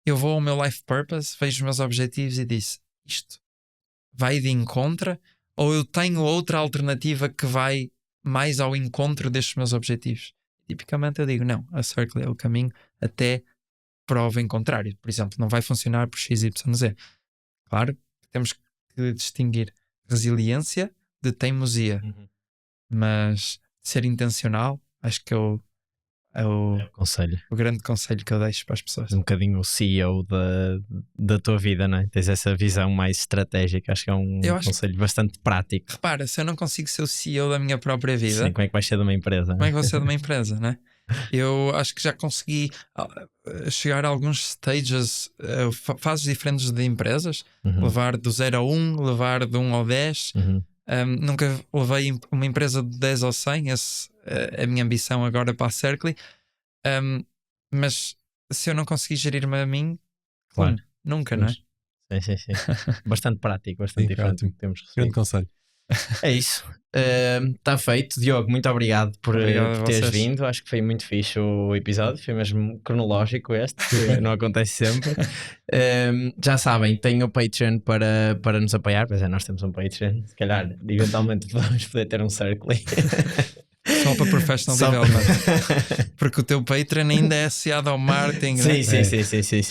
eu vou ao meu life purpose, vejo os meus objetivos e disse: isto vai de encontro, ou eu tenho outra alternativa que vai mais ao encontro destes meus objetivos? Tipicamente eu digo: não, a Circle é o caminho até prova em contrário. Por exemplo, não vai funcionar por XYZ. Claro que temos que distinguir resiliência de teimosia, mas ser intencional, acho que É o Conselho. grande conselho que eu deixo para as pessoas. Um bocadinho o CEO da tua vida, não é? Tens essa visão mais estratégica. Acho que é um Eu acho conselho bastante prático. Repara, se eu não consigo ser o CEO da minha própria vida, Sim, como é que vais ser de uma empresa? como é que vou ser de uma empresa, né? Eu acho que já consegui chegar a alguns stages, fases diferentes de empresas, Uhum. levar do 0 ao 1, levar de 1 ao 10. Uhum. Nunca levei uma empresa de 10 ao 100, essa é a minha ambição agora para a Cercly. Mas se eu não conseguir gerir-me a mim, Claro. nunca, não é? Sim. Bastante prático, bastante Sim, diferente ótimo. do que temos Grande recebido. conselho. É isso. Está feito. Diogo, muito obrigado por Obrigado a teres vocês. vindo. Acho que foi muito fixe o episódio. Foi mesmo cronológico este, que não acontece sempre. Já sabem, tem o Patreon para nos apoiar. Pois é, nós temos um Patreon. Se calhar, eventualmente, vamos poder ter um Cercly. Só para professional Só- development. Porque o teu Patreon ainda é associado ao marketing, né? Sim.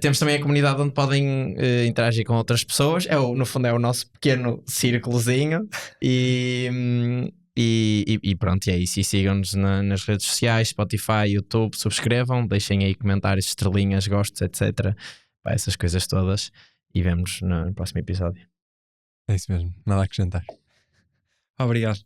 Temos também a comunidade onde podem interagir com outras pessoas. No fundo, é o nosso pequeno círculozinho. E pronto, é isso. E sigam-nos nas redes sociais, Spotify, YouTube, subscrevam, deixem aí comentários, estrelinhas, gostos, etc. Pá, essas coisas todas. E vemos no próximo episódio. É isso mesmo. Nada a acrescentar. Obrigado.